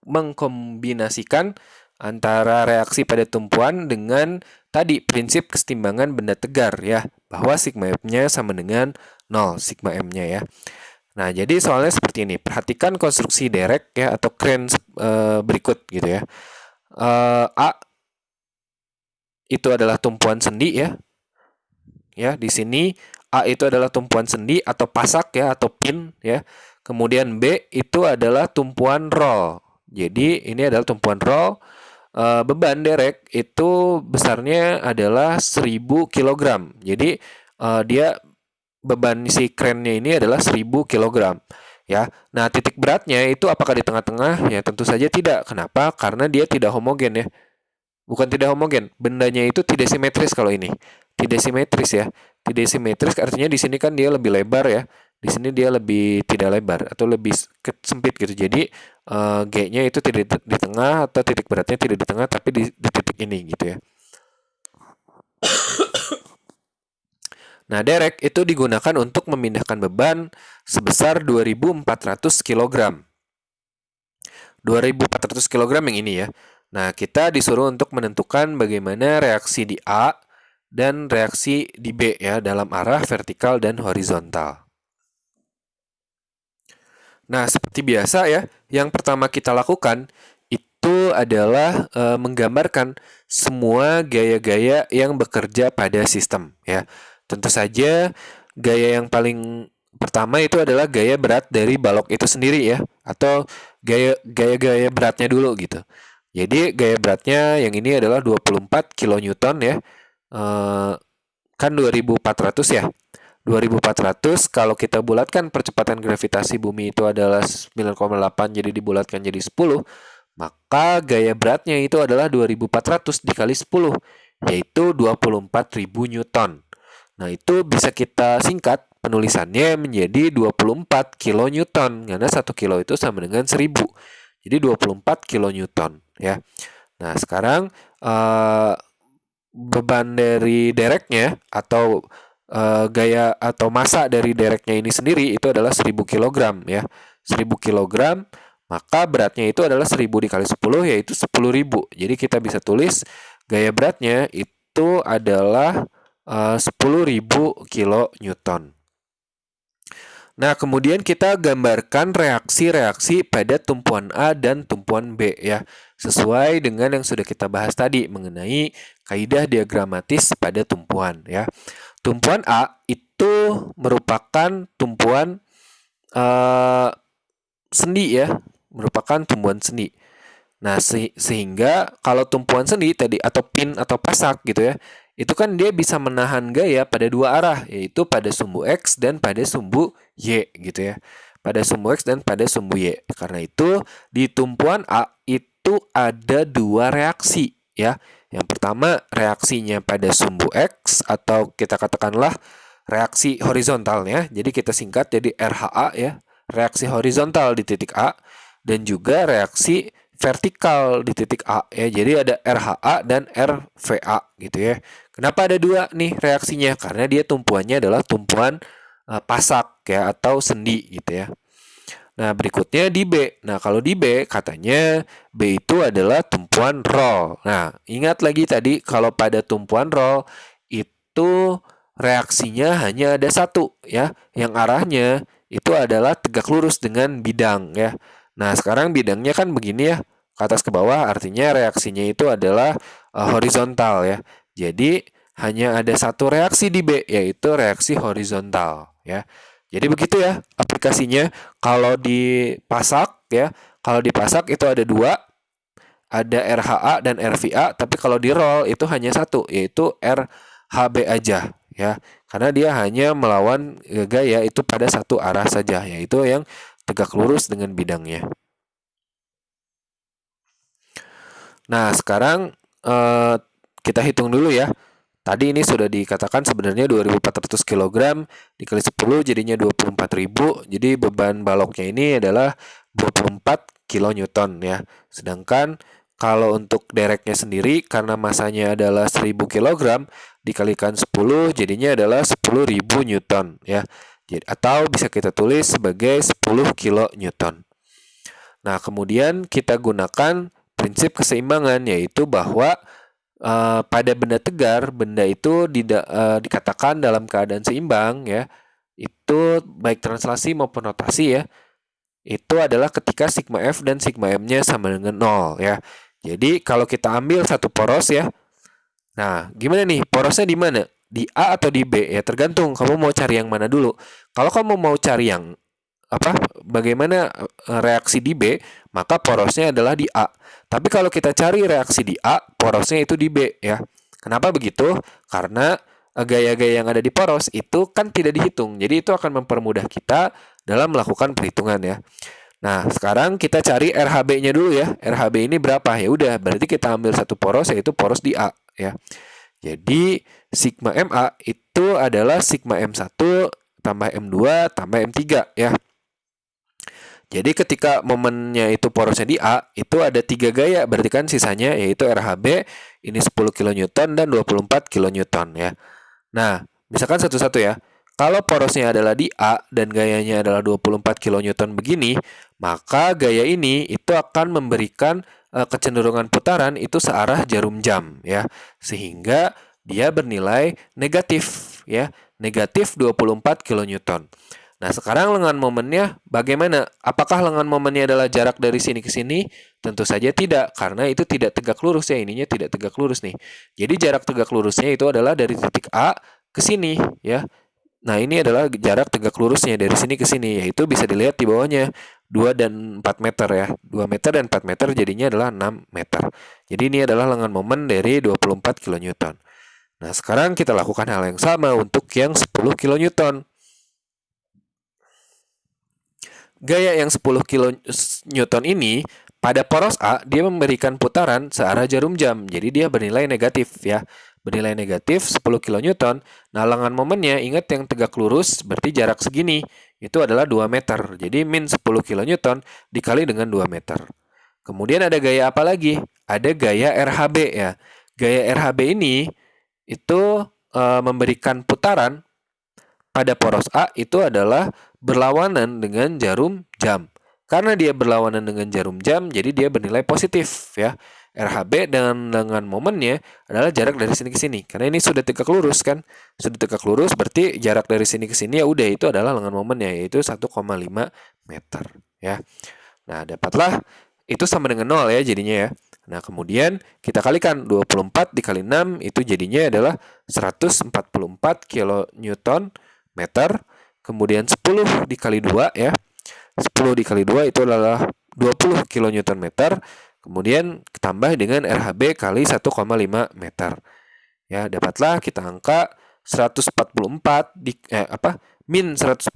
mengkombinasikan antara reaksi pada tumpuan dengan tadi prinsip kesetimbangan benda tegar ya, bahwa sigma F-nya sama dengan 0 sigma M-nya ya. Nah, jadi soalnya seperti ini. Perhatikan konstruksi derek ya atau crane berikut gitu ya. A itu adalah tumpuan sendi ya. Ya, di sini A itu adalah tumpuan sendi atau pasak ya atau pin ya. Kemudian B itu adalah tumpuan roll. Jadi ini adalah tumpuan roll. Beban derek itu besarnya adalah 1000 kg. Jadi dia beban si crane-nya ini adalah 1000 kg ya. Nah, titik beratnya itu apakah di tengah-tengah? Ya, tentu saja tidak. Kenapa? Karena dia tidak homogen ya. Bukan tidak homogen, bendanya itu tidak simetris kalau ini. Tidak simetris ya. Tidak simetris artinya di sini kan dia lebih lebar ya. Di sini dia lebih tidak lebar atau lebih sempit gitu. Jadi G-nya itu tidak di tengah atau titik beratnya tidak di tengah tapi di titik ini gitu ya. Nah, derek itu digunakan untuk memindahkan beban sebesar 2.400 kg. 2.400 kg yang ini ya. Nah, kita disuruh untuk menentukan bagaimana reaksi di A dan reaksi di B ya dalam arah vertikal dan horizontal. Nah, seperti biasa ya, yang pertama kita lakukan itu adalah menggambarkan semua gaya-gaya yang bekerja pada sistem ya. Tentu saja gaya yang paling pertama itu adalah gaya berat dari balok itu sendiri ya, atau gaya beratnya dulu gitu. Jadi gaya beratnya yang ini adalah 24 kN ya. Kan 2400 ya. 2400 kalau kita bulatkan percepatan gravitasi bumi itu adalah 9,8 jadi dibulatkan jadi 10, maka gaya beratnya itu adalah 2400 dikali 10 yaitu 24.000 Newton. Nah, itu bisa kita singkat penulisannya menjadi 24 kilonewton karena 1 kilo itu sama dengan 1000. Jadi 24 kilonewton ya. Nah, sekarang beban dari dereknya atau gaya atau massa dari dereknya ini sendiri itu adalah 1000 kg ya. 1000 kg, maka beratnya itu adalah 1000 dikali 10 yaitu 10.000. Jadi kita bisa tulis gaya beratnya itu adalah 10.000 kilonewton. Nah, kemudian kita gambarkan reaksi-reaksi pada tumpuan A dan tumpuan B ya, sesuai dengan yang sudah kita bahas tadi mengenai kaidah diagramatis pada tumpuan ya. Tumpuan A itu merupakan tumpuan sendi ya, merupakan tumpuan sendi. Nah, sehingga kalau tumpuan sendi tadi atau pin atau pasak gitu ya, itu kan dia bisa menahan gaya pada dua arah, yaitu pada sumbu X dan pada sumbu Y gitu ya. Pada sumbu X dan pada sumbu Y. Karena itu di tumpuan A itu ada dua reaksi ya. Yang pertama reaksinya pada sumbu X atau kita katakanlah reaksi horizontalnya. Jadi kita singkat jadi RHA ya. Reaksi horizontal di titik A dan juga reaksi vertikal di titik A ya. Jadi ada RHA dan RVA gitu ya. Kenapa ada dua nih reaksinya? Karena dia tumpuannya adalah tumpuan pasak ya atau sendi gitu ya. Nah, berikutnya di B. Nah, kalau di B katanya B itu adalah tumpuan roll. Nah, ingat lagi tadi kalau pada tumpuan roll itu reaksinya hanya ada satu ya, yang arahnya itu adalah tegak lurus dengan bidang ya. Nah, sekarang bidangnya kan begini ya, ke atas ke bawah, artinya reaksinya itu adalah horizontal ya. Jadi hanya ada satu reaksi di B, yaitu reaksi horizontal ya. Jadi begitu ya aplikasinya. Kalau dipasak ya, kalau dipasak itu ada dua, ada RHA dan RVA, tapi kalau di roll itu hanya satu, yaitu RHB aja ya. Karena dia hanya melawan gaya itu pada satu arah saja, yaitu yang tegak lurus dengan bidangnya. Nah, sekarang kita hitung dulu ya. Tadi ini sudah dikatakan sebenarnya 2.400 kg dikali 10 jadinya 24.000. Jadi beban baloknya ini adalah 24 kN ya. Sedangkan kalau untuk dereknya sendiri karena masanya adalah 1000 kg dikalikan 10 jadinya adalah 10.000 Newton ya. Atau bisa kita tulis sebagai 10 kN. Nah, kemudian kita gunakan prinsip keseimbangan, yaitu bahwa pada benda tegar, benda itu dikatakan dalam keadaan seimbang ya. Itu baik translasi maupun rotasi ya. Itu adalah ketika sigma F dan sigma M-nya sama dengan 0 ya. Jadi kalau kita ambil satu poros ya. Nah, gimana nih? Porosnya di mana? Di A atau di B? Ya tergantung kamu mau cari yang mana dulu. Kalau kamu mau cari yang bagaimana reaksi di B, maka porosnya adalah di A. Tapi kalau kita cari reaksi di A, porosnya itu di B ya. Kenapa begitu? Karena gaya-gaya yang ada di poros itu kan tidak dihitung. Jadi itu akan mempermudah kita dalam melakukan perhitungan ya. Nah, sekarang kita cari RHB-nya dulu ya. RHB ini berapa? Ya udah, berarti kita ambil satu poros, yaitu poros di A ya. Jadi sigma MA itu adalah sigma M1 tambah M2 tambah M3 ya. Jadi ketika momennya itu porosnya di A, itu ada 3 gaya, berarti kan sisanya yaitu RHB, ini 10 kN dan 24 kN ya. Nah, misalkan satu-satu ya. Kalau porosnya adalah di A dan gayanya adalah 24 kN begini, maka gaya ini itu akan memberikan kecenderungan putaran itu searah jarum jam ya. Sehingga dia bernilai negatif ya, negatif 24 kN. Nah, sekarang lengan momennya bagaimana? Apakah lengan momennya adalah jarak dari sini ke sini? Tentu saja tidak, karena itu tidak tegak lurus ya, ininya tidak tegak lurus nih. Jadi jarak tegak lurusnya itu adalah dari titik A ke sini ya. Nah, ini adalah jarak tegak lurusnya dari sini ke sini, yaitu bisa dilihat di bawahnya 2 dan 4 meter ya. 2 meter dan 4 meter jadinya adalah 6 meter. Jadi ini adalah lengan momen dari 24 kN. Nah, sekarang kita lakukan hal yang sama untuk yang 10 kN. Gaya yang 10 kN ini pada poros A dia memberikan putaran searah jarum jam. Jadi dia bernilai negatif ya. Bernilai negatif 10 kN. Nah, lengan momennya ingat yang tegak lurus berarti jarak segini. Itu adalah 2 meter. Jadi min 10 kN dikali dengan 2 meter. Kemudian ada gaya apa lagi? Ada gaya RHB ya. Gaya RHB ini itu memberikan putaran pada poros A itu adalah berlawanan dengan jarum jam. Karena dia berlawanan dengan jarum jam, jadi dia bernilai positif ya. RHB dengan momennya adalah jarak dari sini ke sini. Karena ini sudah tegak lurus kan. Sudah tegak lurus berarti jarak dari sini ke sini ya udah itu adalah lengan momennya, yaitu 1,5 meter ya. Nah, dapatlah itu sama dengan 0 ya jadinya ya. Nah, kemudian kita kalikan 24 dikali 6 itu jadinya adalah 144 kN meter. Kemudian 10 dikali 2 ya. 10 dikali 2 itu adalah 20 kN meter. Kemudian tambah dengan RHB kali 1,5 meter. Ya, dapatlah kita angka 144 min 144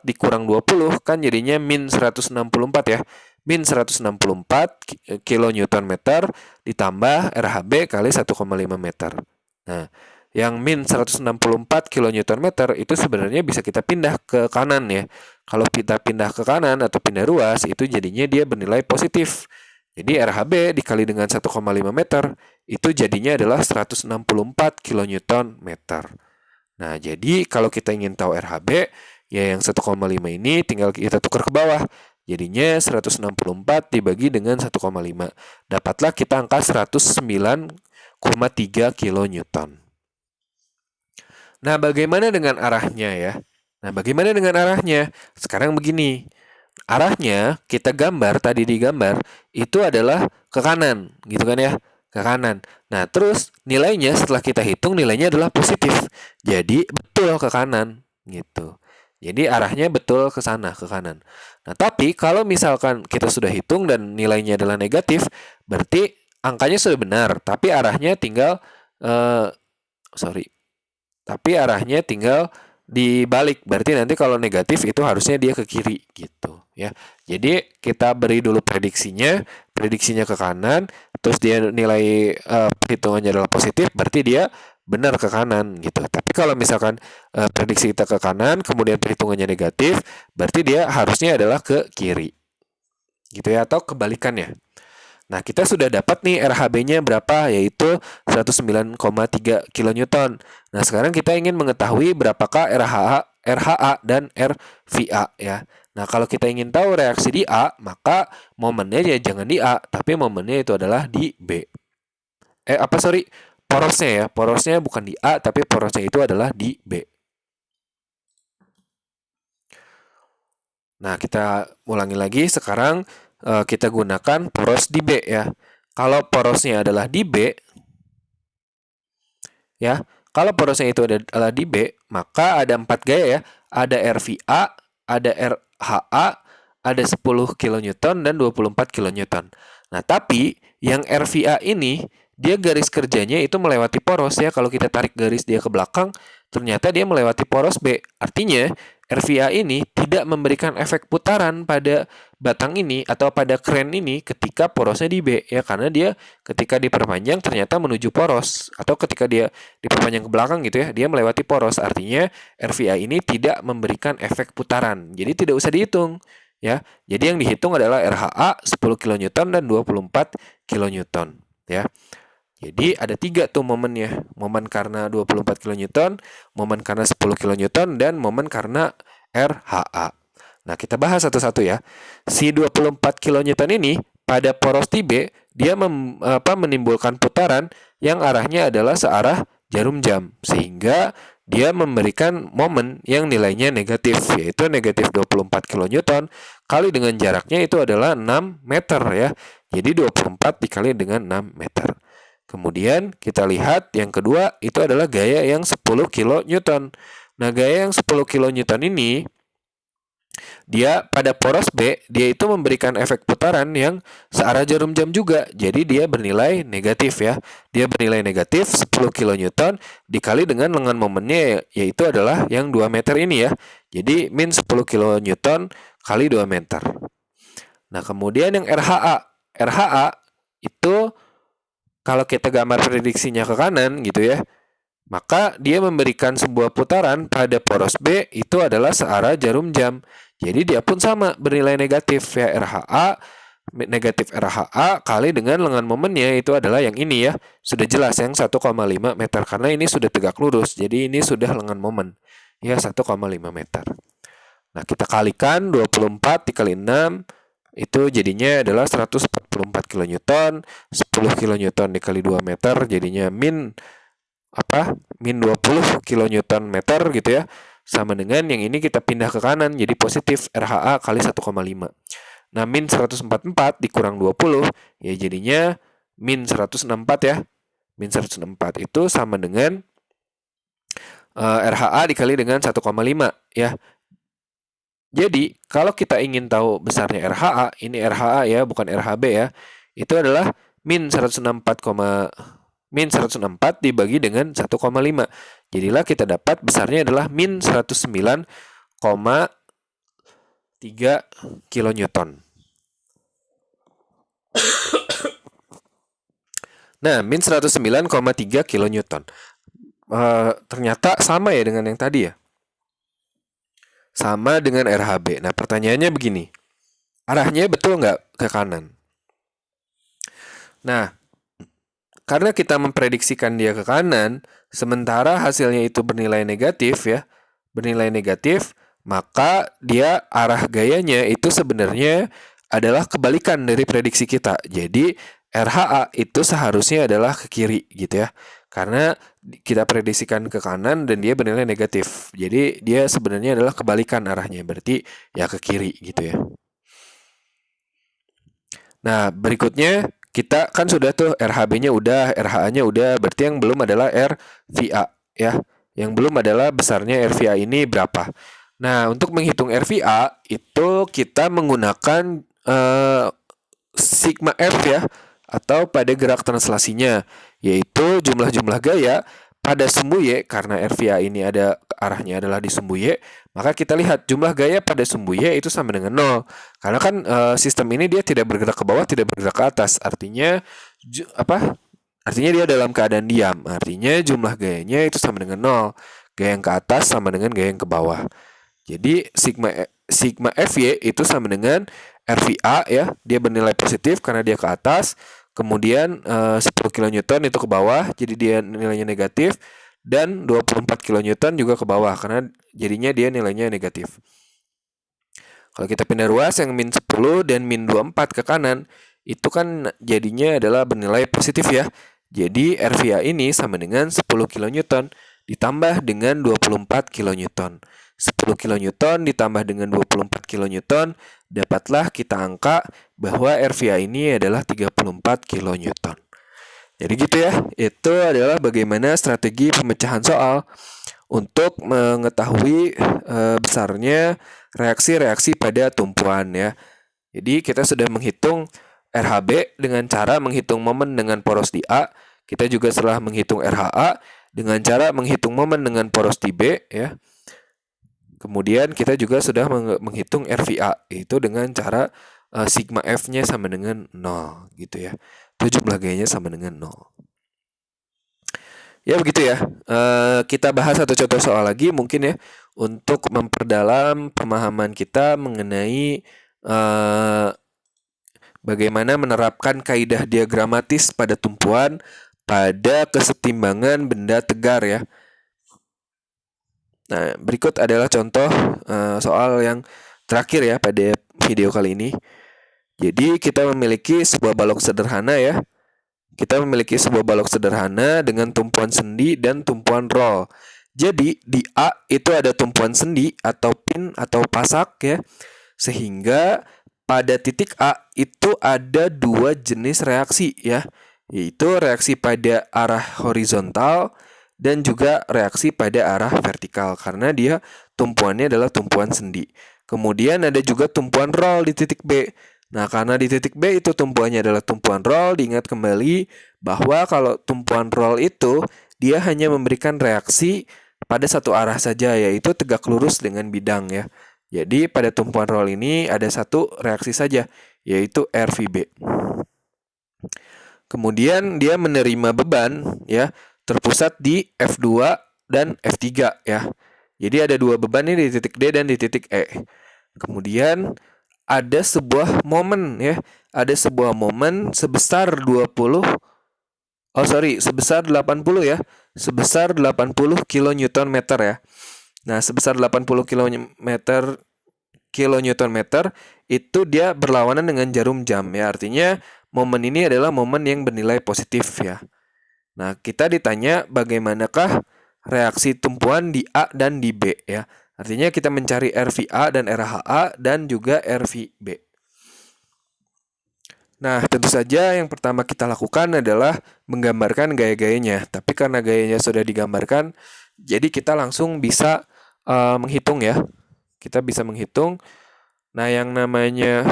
dikurang 20 kan jadinya min 164 ya. Min 164 kN meter ditambah RHB kali 1,5 meter. Nah, yang min 164 kN meter itu sebenarnya bisa kita pindah ke kanan ya. Kalau kita pindah ke kanan atau pindah ruas itu jadinya dia bernilai positif. Jadi RHB dikali dengan 1,5 meter itu jadinya adalah 164 kN meter. Nah, jadi kalau kita ingin tahu RHB, ya yang 1,5 ini tinggal kita tukar ke bawah. Jadinya 164 dibagi dengan 1,5. Dapatlah kita angka 109,3 kN. Nah, bagaimana dengan arahnya ya? Sekarang begini. Arahnya kita gambar, tadi digambar, itu adalah ke kanan, gitu kan ya? Ke kanan. Nah, terus nilainya setelah kita hitung nilainya adalah positif. Jadi betul ke kanan, gitu. Jadi arahnya betul ke sana, ke kanan. Nah, tapi kalau misalkan kita sudah hitung dan nilainya adalah negatif, berarti angkanya sudah benar, tapi arahnya tinggal dibalik. Berarti nanti kalau negatif itu harusnya dia ke kiri gitu ya. Jadi kita beri dulu prediksinya ke kanan, terus dia nilai perhitungannya adalah positif, berarti dia benar ke kanan gitu. Tapi kalau misalkan prediksi kita ke kanan, kemudian perhitungannya negatif, berarti dia harusnya adalah ke kiri. Gitu ya, atau kebalikannya. Nah, kita sudah dapat nih RHB-nya berapa, yaitu 109,3 kN. Nah, sekarang kita ingin mengetahui berapakah RHA dan RVA ya. Nah, kalau kita ingin tahu reaksi di A, maka momennya ya jangan di A, tapi momennya itu adalah di B. Porosnya ya. Porosnya bukan di A, tapi porosnya itu adalah di B. Nah, kita ulangi lagi. Sekarang kita gunakan poros di B ya. Kalau porosnya adalah di B, ya, kalau porosnya itu adalah di B, maka ada 4 gaya ya. Ada RVA, ada RHA, ada 10 kN dan 24 kN. Nah, tapi yang RVA ini dia garis kerjanya itu melewati poros ya. Kalau kita tarik garis dia ke belakang, ternyata dia melewati poros B. Artinya RVA ini tidak memberikan efek putaran pada batang ini atau pada kren ini ketika porosnya di B ya, karena dia ketika diperpanjang ternyata menuju poros, atau ketika dia diperpanjang ke belakang gitu ya, dia melewati poros. Artinya RVA ini tidak memberikan efek putaran. Jadi tidak usah dihitung ya. Jadi yang dihitung adalah RHA 10 kN dan 24 kN ya. Jadi ada 3 tuh momennya. Momen karena 24 kN, momen karena 10 kN, dan momen karena RHA. Nah, kita bahas satu-satu ya. Si 24 kN ini pada poros di B, dia menimbulkan putaran yang arahnya adalah searah jarum jam. Sehingga dia memberikan momen yang nilainya negatif, yaitu negatif 24 kN kali dengan jaraknya itu adalah 6 meter ya. Jadi 24 dikali dengan 6 meter. Kemudian kita lihat yang kedua itu adalah gaya yang 10 kN. Nah, gaya yang 10 kN ini dia pada poros B, dia itu memberikan efek putaran yang searah jarum jam juga. Jadi dia bernilai negatif ya. Dia bernilai negatif 10 kN dikali dengan lengan momennya, yaitu adalah yang 2 meter ini ya. Jadi min 10 kN kali 2 meter. Nah, kemudian yang RHA. RHA itu kalau kita gambar prediksinya ke kanan gitu ya, maka dia memberikan sebuah putaran pada poros B itu adalah searah jarum jam. Jadi dia pun sama bernilai negatif ya, RHA negatif RHA kali dengan lengan momennya itu adalah yang ini ya. Sudah jelas yang 1,5 meter karena ini sudah tegak lurus. Jadi ini sudah lengan momen ya, 1,5 meter. Nah, kita kalikan 24 dikali 6 itu jadinya adalah 144 kN, 10 kN dikali 2 meter jadinya min 20 kN meter gitu ya. Sama dengan yang ini kita pindah ke kanan jadi positif RHA kali 1,5. Nah, min 144 dikurang 20 ya jadinya min 164 ya. Min 164 itu sama dengan RHA dikali dengan 1,5 ya. Jadi, kalau kita ingin tahu besarnya RHA, ini RHA ya, bukan RHB ya, itu adalah min 164 dibagi dengan 1,5. Jadilah kita dapat besarnya adalah min 109,3 kN. Nah, min 109,3 kN. Ternyata sama ya dengan yang tadi ya. Sama dengan RHB. Nah, pertanyaannya begini. Arahnya betul nggak ke kanan? Nah, karena kita memprediksikan dia ke kanan, sementara hasilnya itu bernilai negatif ya, bernilai negatif, maka dia arah gayanya itu sebenarnya adalah kebalikan dari prediksi kita. Jadi, RHA itu seharusnya adalah ke kiri gitu ya. Karena kita prediksikan ke kanan dan dia bernilai negatif. Jadi dia sebenarnya adalah kebalikan arahnya. Berarti ya ke kiri gitu ya. Nah, berikutnya kita kan sudah tuh RHB-nya udah, RHA-nya udah. Berarti yang belum adalah RVA ya. Yang belum adalah besarnya RVA ini berapa. Nah, untuk menghitung RVA itu kita menggunakan sigma F ya, atau pada gerak translasinya, yaitu jumlah-jumlah gaya pada sumbu Y. Karena RVA ini ada arahnya adalah di sumbu Y, maka kita lihat jumlah gaya pada sumbu Y itu sama dengan 0. Karena kan sistem ini dia tidak bergerak ke bawah, tidak bergerak ke atas. Artinya Artinya dia dalam keadaan diam. Artinya jumlah gayanya itu sama dengan 0. Gaya yang ke atas sama dengan gaya yang ke bawah. Jadi sigma FY itu sama dengan RVA ya, dia bernilai positif karena dia ke atas. Kemudian 10 kN itu ke bawah, jadi dia nilainya negatif. dan 24 kilonewton juga ke bawah karena jadinya dia nilainya negatif. Kalau kita pindah ruas yang min 10 dan min 24 ke kanan, itu kan jadinya adalah bernilai positif ya. Jadi RVA ini sama dengan 10 kilonewton ditambah dengan 24 kilonewton. 10 kilonewton ditambah dengan 24 kilonewton, dapatlah kita angka bahwa RVA ini adalah 34 kilonewton. Jadi gitu ya, itu adalah bagaimana strategi pemecahan soal untuk mengetahui besarnya reaksi-reaksi pada tumpuan ya. Jadi kita sudah menghitung RHB dengan cara menghitung momen dengan poros di A. Kita juga setelah menghitung RHA dengan cara menghitung momen dengan poros di B ya. Kemudian kita juga sudah menghitung RVA, yaitu dengan cara sigma F-nya sama dengan 0 gitu ya. Itu jumlah gayanya sama dengan 0. Ya begitu ya. Kita bahas satu contoh soal lagi mungkin ya untuk memperdalam pemahaman kita mengenai bagaimana menerapkan kaidah diagramatis pada tumpuan pada kesetimbangan benda tegar ya. Nah, berikut adalah contoh soal yang terakhir ya pada video kali ini. Jadi kita memiliki sebuah balok sederhana ya. Kita memiliki sebuah balok sederhana dengan tumpuan sendi dan tumpuan roll. Jadi di A itu ada tumpuan sendi atau pin atau pasak ya. Sehingga pada titik A itu ada dua jenis reaksi ya. Yaitu reaksi pada arah horizontal dan juga reaksi pada arah vertikal karena dia tumpuannya adalah tumpuan sendi. Kemudian ada juga tumpuan roll di titik B. Nah, karena di titik B itu tumpuannya adalah tumpuan roll, diingat kembali bahwa kalau tumpuan roll itu dia hanya memberikan reaksi pada satu arah saja, yaitu tegak lurus dengan bidang ya. Jadi pada tumpuan roll ini ada satu reaksi saja, yaitu RVB. Kemudian dia menerima beban ya terpusat di F2 dan F3 ya. Jadi ada dua beban ini di titik D dan di titik E. Kemudian ada sebuah momen ya. Ada sebuah momen sebesar 80 ya. Sebesar 80 kilonewton meter ya. Nah, sebesar 80 kilonewton meter itu dia berlawanan dengan jarum jam ya. Artinya momen ini adalah momen yang bernilai positif ya. Nah, kita ditanya bagaimanakah reaksi tumpuan di A dan di B ya. Artinya kita mencari RVA dan RHA dan juga RVB. Nah, tentu saja yang pertama kita lakukan adalah menggambarkan gaya-gayanya. Tapi karena gayanya sudah digambarkan, jadi kita langsung bisa menghitung ya. Kita bisa menghitung. Nah, yang namanya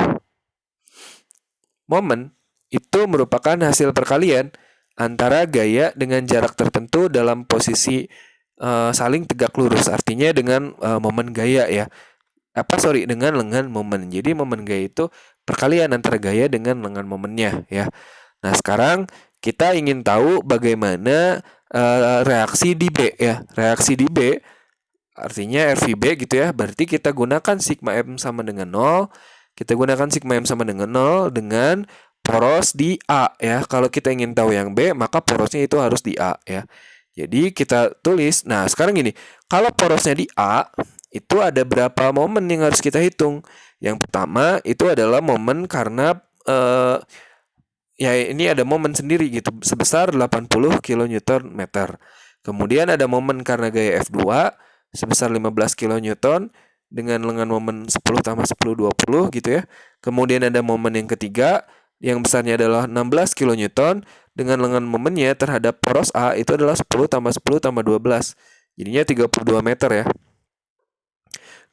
momen itu merupakan hasil perkalian antara gaya dengan jarak tertentu dalam posisi saling tegak lurus. Artinya dengan momen gaya ya. Dengan lengan momen. Jadi momen gaya itu perkalian antara gaya dengan lengan momennya ya. Nah, sekarang kita ingin tahu bagaimana reaksi di B ya. Reaksi di B artinya RVB gitu ya. Berarti kita gunakan sigma M sama dengan 0. Kita gunakan sigma M sama dengan 0 dengan poros di A ya. Kalau kita ingin tahu yang B, maka porosnya itu harus di A ya. Jadi kita tulis, nah sekarang gini, kalau porosnya di A, itu ada berapa momen yang harus kita hitung? Yang pertama itu adalah momen karena ya ini ada momen sendiri gitu, sebesar 80 kilonewton meter. Kemudian ada momen karena gaya F2 sebesar 15 kilonewton dengan lengan momen 10 tambah 10 20 gitu ya. Kemudian ada momen yang ketiga yang besarnya adalah 16 kilonewton dengan lengan momennya terhadap poros A itu adalah 10 tambah 10 tambah 12. Jadinya 32 meter ya.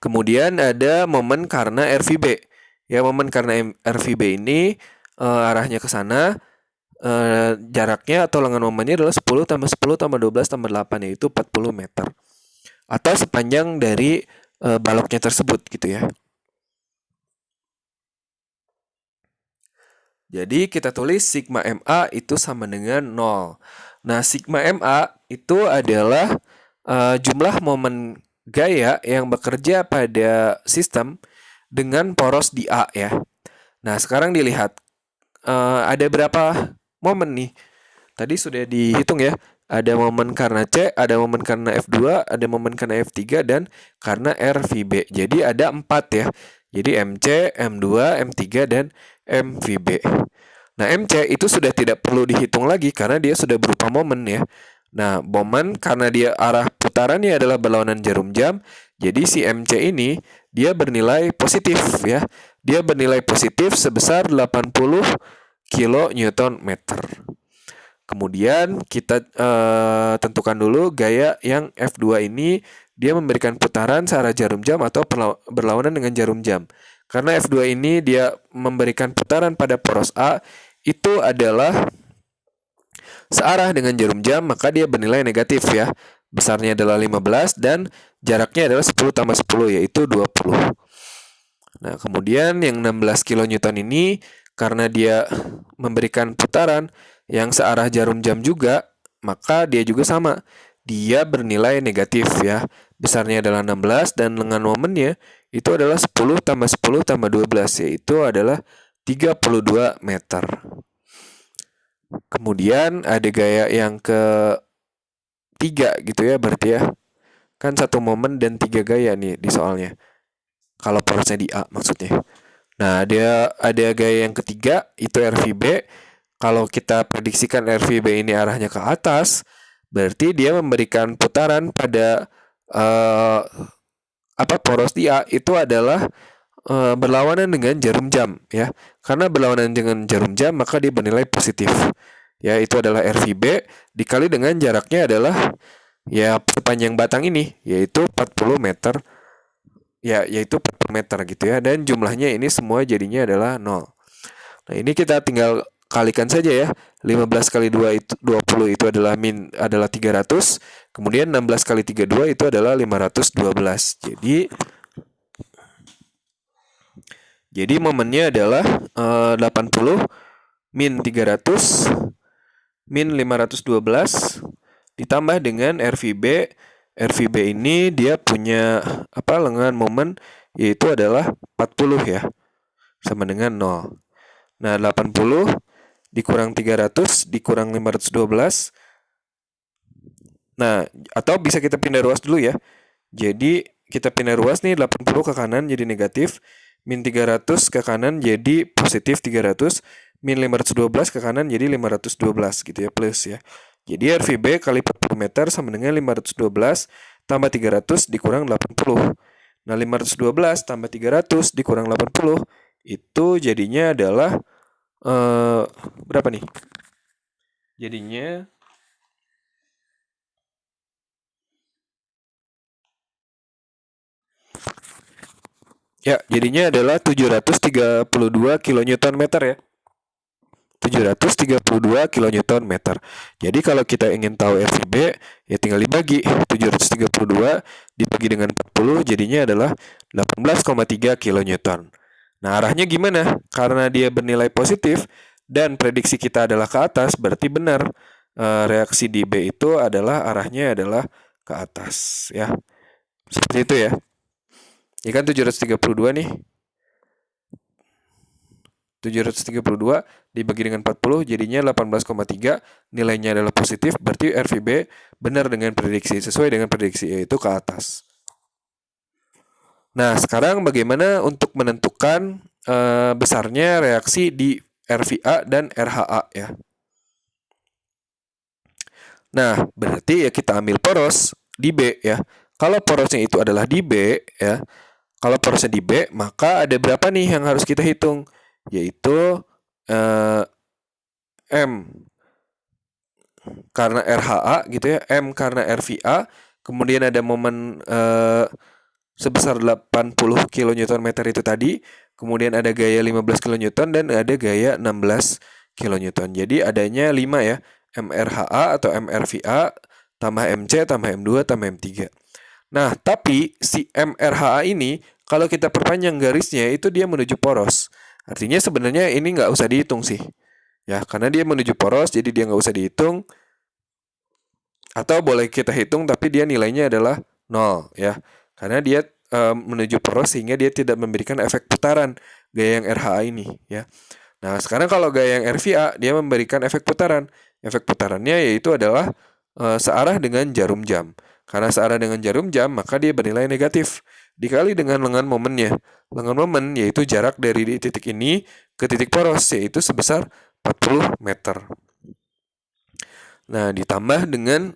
Kemudian ada momen karena RVB. Ya, momen karena RVB ini arahnya ke sana. Jaraknya atau lengan momennya adalah 10 tambah 10 tambah 12 tambah 8 yaitu 40 meter. Atau sepanjang dari baloknya tersebut gitu ya. Jadi kita tulis sigma MA itu sama dengan 0. Nah, sigma MA itu adalah jumlah momen gaya yang bekerja pada sistem dengan poros di A ya. Nah, sekarang dilihat ada berapa momen nih. Tadi sudah dihitung ya. ada momen karena C, ada momen karena F2, ada momen karena F3, dan karena RVB. Jadi ada 4 ya. Jadi MC, M2, M3, dan MVB. Nah, MC itu sudah tidak perlu dihitung lagi karena dia sudah berupa momen ya. Nah, momen karena dia arah putarannya adalah berlawanan jarum jam, jadi si MC ini dia bernilai positif ya. Dia bernilai positif sebesar 80 kN meter. Kemudian kita tentukan dulu gaya yang F2 ini dia memberikan putaran searah jarum jam atau berlawanan dengan jarum jam. Karena F2 ini dia memberikan putaran pada poros A itu adalah searah dengan jarum jam, maka dia bernilai negatif ya. Besarnya adalah 15 dan jaraknya adalah 10 tambah 10 yaitu 20. Nah, kemudian yang 16 kN ini karena dia memberikan putaran yang searah jarum jam juga, maka dia juga sama. Dia bernilai negatif ya. Besarnya adalah 16 dan lengan momennya itu adalah 10 tambah 10 tambah 12 yaitu adalah 32 meter. Kemudian ada gaya yang ketiga gitu ya berarti ya. Kan satu momen dan 3 gaya nih di soalnya. Kalau porosnya di A maksudnya. Nah, ada gaya yang ketiga itu RVB. Kalau kita prediksikan RVB ini arahnya ke atas, berarti dia memberikan putaran pada poros di A itu adalah berlawanan dengan jarum jam ya. Karena berlawanan dengan jarum jam maka dia bernilai positif. Ya, itu adalah RVB dikali dengan jaraknya adalah ya sepanjang batang ini yaitu 40 meter. Ya, yaitu 40 meter gitu ya, dan jumlahnya ini semua jadinya adalah 0. Nah, ini kita tinggal kalikan saja ya. 15 kali 2 itu 20 itu adalah 300. Kemudian 16 kali 32 itu adalah 512. Jadi momennya adalah 80 min 300 min 512 ditambah dengan RVB. RVB ini dia punya lengan momen yaitu adalah 40 ya. Sama dengan 0. Nah, 80 dikurang 300 dikurang 512. Nah, atau bisa kita pindah ruas dulu ya. Jadi kita pindah ruas nih, 80 ke kanan jadi negatif, min 300 ke kanan jadi positif 300, min 512 ke kanan jadi 512 gitu ya, plus ya. Jadi RVB kali 40 meter sama dengan 512 tambah 300 dikurang 80. Nah, 512 tambah 300 dikurang 80 itu jadinya adalah berapa nih? Jadinya adalah 732 kN meter ya. 732 kN meter. Jadi kalau kita ingin tahu RVB, ya tinggal dibagi. 732 dibagi dengan 40 jadinya adalah 18,3 kN. Nah, arahnya gimana? Karena dia bernilai positif dan prediksi kita adalah ke atas, berarti benar. Reaksi di B itu adalah arahnya adalah ke atas ya. Seperti itu ya. Ini kan 732 nih. 732 dibagi dengan 40 jadinya 18,3, nilainya adalah positif, berarti RVB benar dengan prediksi, sesuai dengan prediksi yaitu ke atas. Nah, sekarang bagaimana untuk menentukan besarnya reaksi di RVA dan RHA ya. Nah, berarti ya kita ambil poros di B ya. Kalau porosnya itu adalah di B ya. Kalau porosnya di B, maka ada berapa nih yang harus kita hitung? Yaitu M karena RHA gitu ya, M karena RVA, kemudian ada momen sebesar 80 kN itu tadi, kemudian ada gaya 15 kN dan ada gaya 16 kN. Jadi adanya 5 ya, MRHA atau MRVA tambah MC tambah M2 tambah M3. Nah, tapi si MRHA ini kalau kita perpanjang garisnya itu dia menuju poros. Artinya sebenarnya ini nggak usah dihitung sih. Ya, karena dia menuju poros jadi dia nggak usah dihitung. Atau boleh kita hitung tapi dia nilainya adalah 0 ya. Karena dia menuju poros sehingga dia tidak memberikan efek putaran gaya yang RHA ini ya. Nah, sekarang kalau gaya yang RVA dia memberikan efek putaran. Efek putarannya yaitu adalah searah dengan jarum jam. Karena searah dengan jarum jam, maka dia bernilai negatif. Dikali dengan lengan momennya. Lengan momen yaitu jarak dari titik ini ke titik poros, yaitu sebesar 40 meter. Nah, ditambah dengan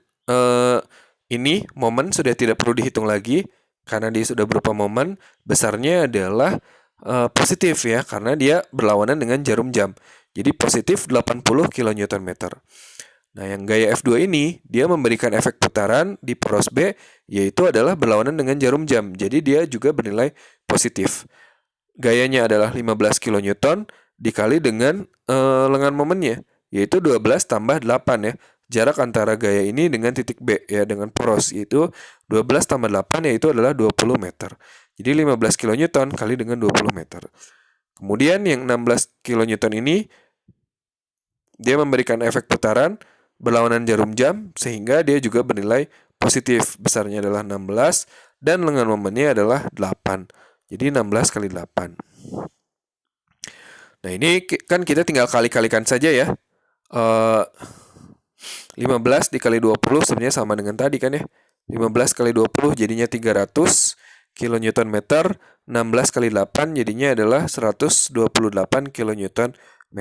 ini momen sudah tidak perlu dihitung lagi karena dia sudah berupa momen, besarnya adalah positif ya karena dia berlawanan dengan jarum jam. Jadi positif 80 kN/m. Nah, yang gaya F2 ini dia memberikan efek putaran di poros B yaitu adalah berlawanan dengan jarum jam. Jadi dia juga bernilai positif. Gayanya adalah 15 kN dikali dengan lengan momennya yaitu 12 tambah 8 ya. Jarak antara gaya ini dengan titik B ya dengan poros yaitu 12 tambah 8 yaitu adalah 20 meter. Jadi 15 kN kali dengan 20 meter. Kemudian yang 16 kN ini dia memberikan efek putaran berlawanan jarum jam sehingga dia juga bernilai positif. Besarnya adalah 16 dan lengan momennya adalah 8. Jadi 16 kali 8. Nah, ini kan kita tinggal kali-kalikan saja ya. 15 dikali 20 sebenarnya sama dengan tadi kan ya. 15 kali 20 jadinya 300 kN/m. 16 kali 8 jadinya adalah 128 kN/m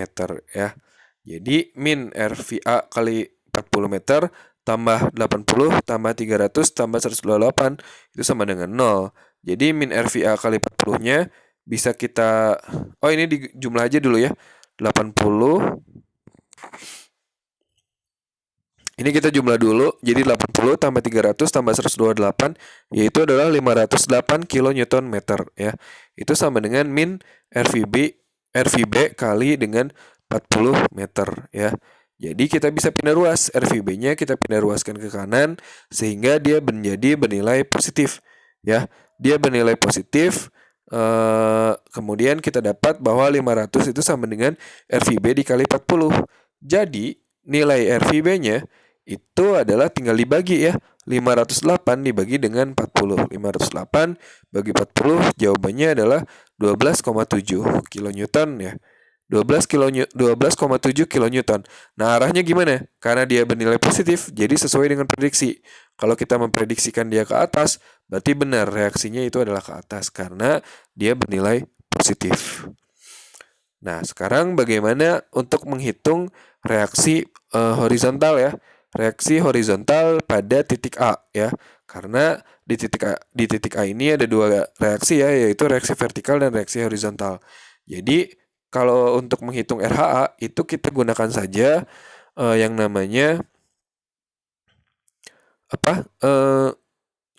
ya. Jadi min RVA kali 40 meter tambah 80 tambah 300 tambah 128 itu sama dengan 0. Jadi min RVA kali 40-nya bisa kita ini dijumlah aja dulu ya. 80 ini kita jumlah dulu, jadi 80 tambah 300 tambah 128, yaitu adalah 508 kN/m ya. Itu sama dengan min RVB kali dengan 40 meter ya. Jadi kita bisa pindah ruas, RVB-nya kita pindah ruaskan ke kanan, sehingga dia menjadi bernilai positif ya. Dia bernilai positif, kemudian kita dapat bahwa 500 itu sama dengan RVB dikali 40. Jadi nilai RVB-nya itu adalah tinggal dibagi ya. 508 dibagi dengan 40. 508 bagi 40 jawabannya adalah 12,7 kilonewton ya. 12,7 kilonewton. Nah, arahnya gimana? Karena dia bernilai positif, jadi sesuai dengan prediksi. Kalau kita memprediksikan dia ke atas, berarti benar reaksinya itu adalah ke atas karena dia bernilai positif. Nah, sekarang bagaimana untuk menghitung reaksi horizontal ya? Reaksi horizontal pada titik A ya. Karena di titik A ini ada dua reaksi ya, yaitu reaksi vertikal dan reaksi horizontal. Jadi kalau untuk menghitung RHA itu kita gunakan saja yang namanya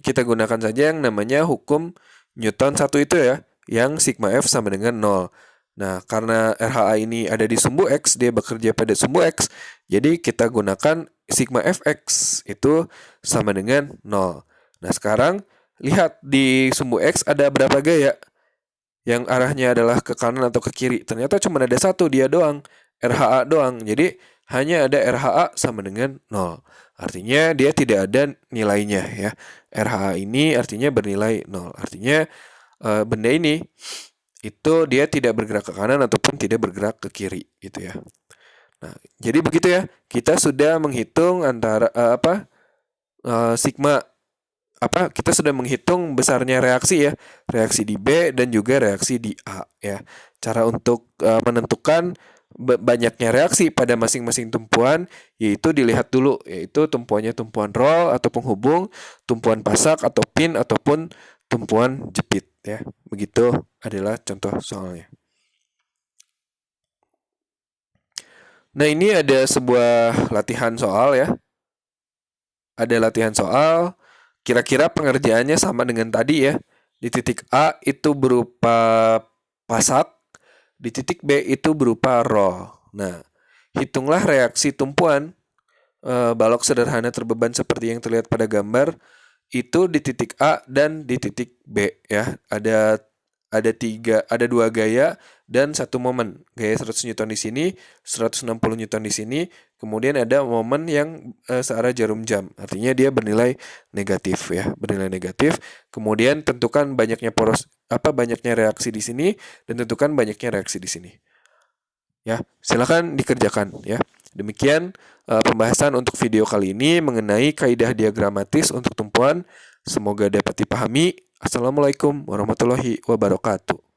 kita gunakan saja yang namanya hukum Newton 1 itu ya, yang sigma F sama dengan 0. Nah, karena RHA ini ada di sumbu X, dia bekerja pada sumbu X, jadi kita gunakan sigma Fx itu sama dengan 0. Nah, sekarang lihat di sumbu X ada berapa gaya yang arahnya adalah ke kanan atau ke kiri. Ternyata cuma ada satu, dia doang, RHA doang. Jadi hanya ada RHA sama dengan 0. Artinya dia tidak ada nilainya ya. RHA ini artinya bernilai 0. Artinya benda ini itu dia tidak bergerak ke kanan ataupun tidak bergerak ke kiri gitu ya. Nah, jadi begitu ya. Kita sudah menghitung antara sigma kita sudah menghitung besarnya reaksi ya, reaksi di B dan juga reaksi di A ya. Cara untuk menentukan banyaknya reaksi pada masing-masing tumpuan yaitu dilihat dulu, yaitu tumpuannya tumpuan roll atau penghubung, tumpuan pasak atau pin ataupun tumpuan jepit ya. Begitu adalah contoh soalnya. Nah, ini ada sebuah latihan soal ya. Ada latihan soal. Kira-kira pengerjaannya sama dengan tadi ya. Di titik A itu berupa pasak, di titik B itu berupa roll. Nah, hitunglah reaksi tumpuan balok sederhana terbeban seperti yang terlihat pada gambar itu di titik A dan di titik B ya. Ada dua gaya dan satu momen. Gaya 100 Newton di sini, 160 Newton di sini. Kemudian ada momen yang searah jarum jam. Artinya dia bernilai negatif ya, bernilai negatif. Kemudian tentukan banyaknya banyaknya reaksi di sini dan tentukan banyaknya reaksi di sini. Ya, silakan dikerjakan ya. Demikian pembahasan untuk video kali ini mengenai kaidah diagramatis untuk tumpuan. Semoga dapat dipahami. Assalamualaikum warahmatullahi wabarakatuh.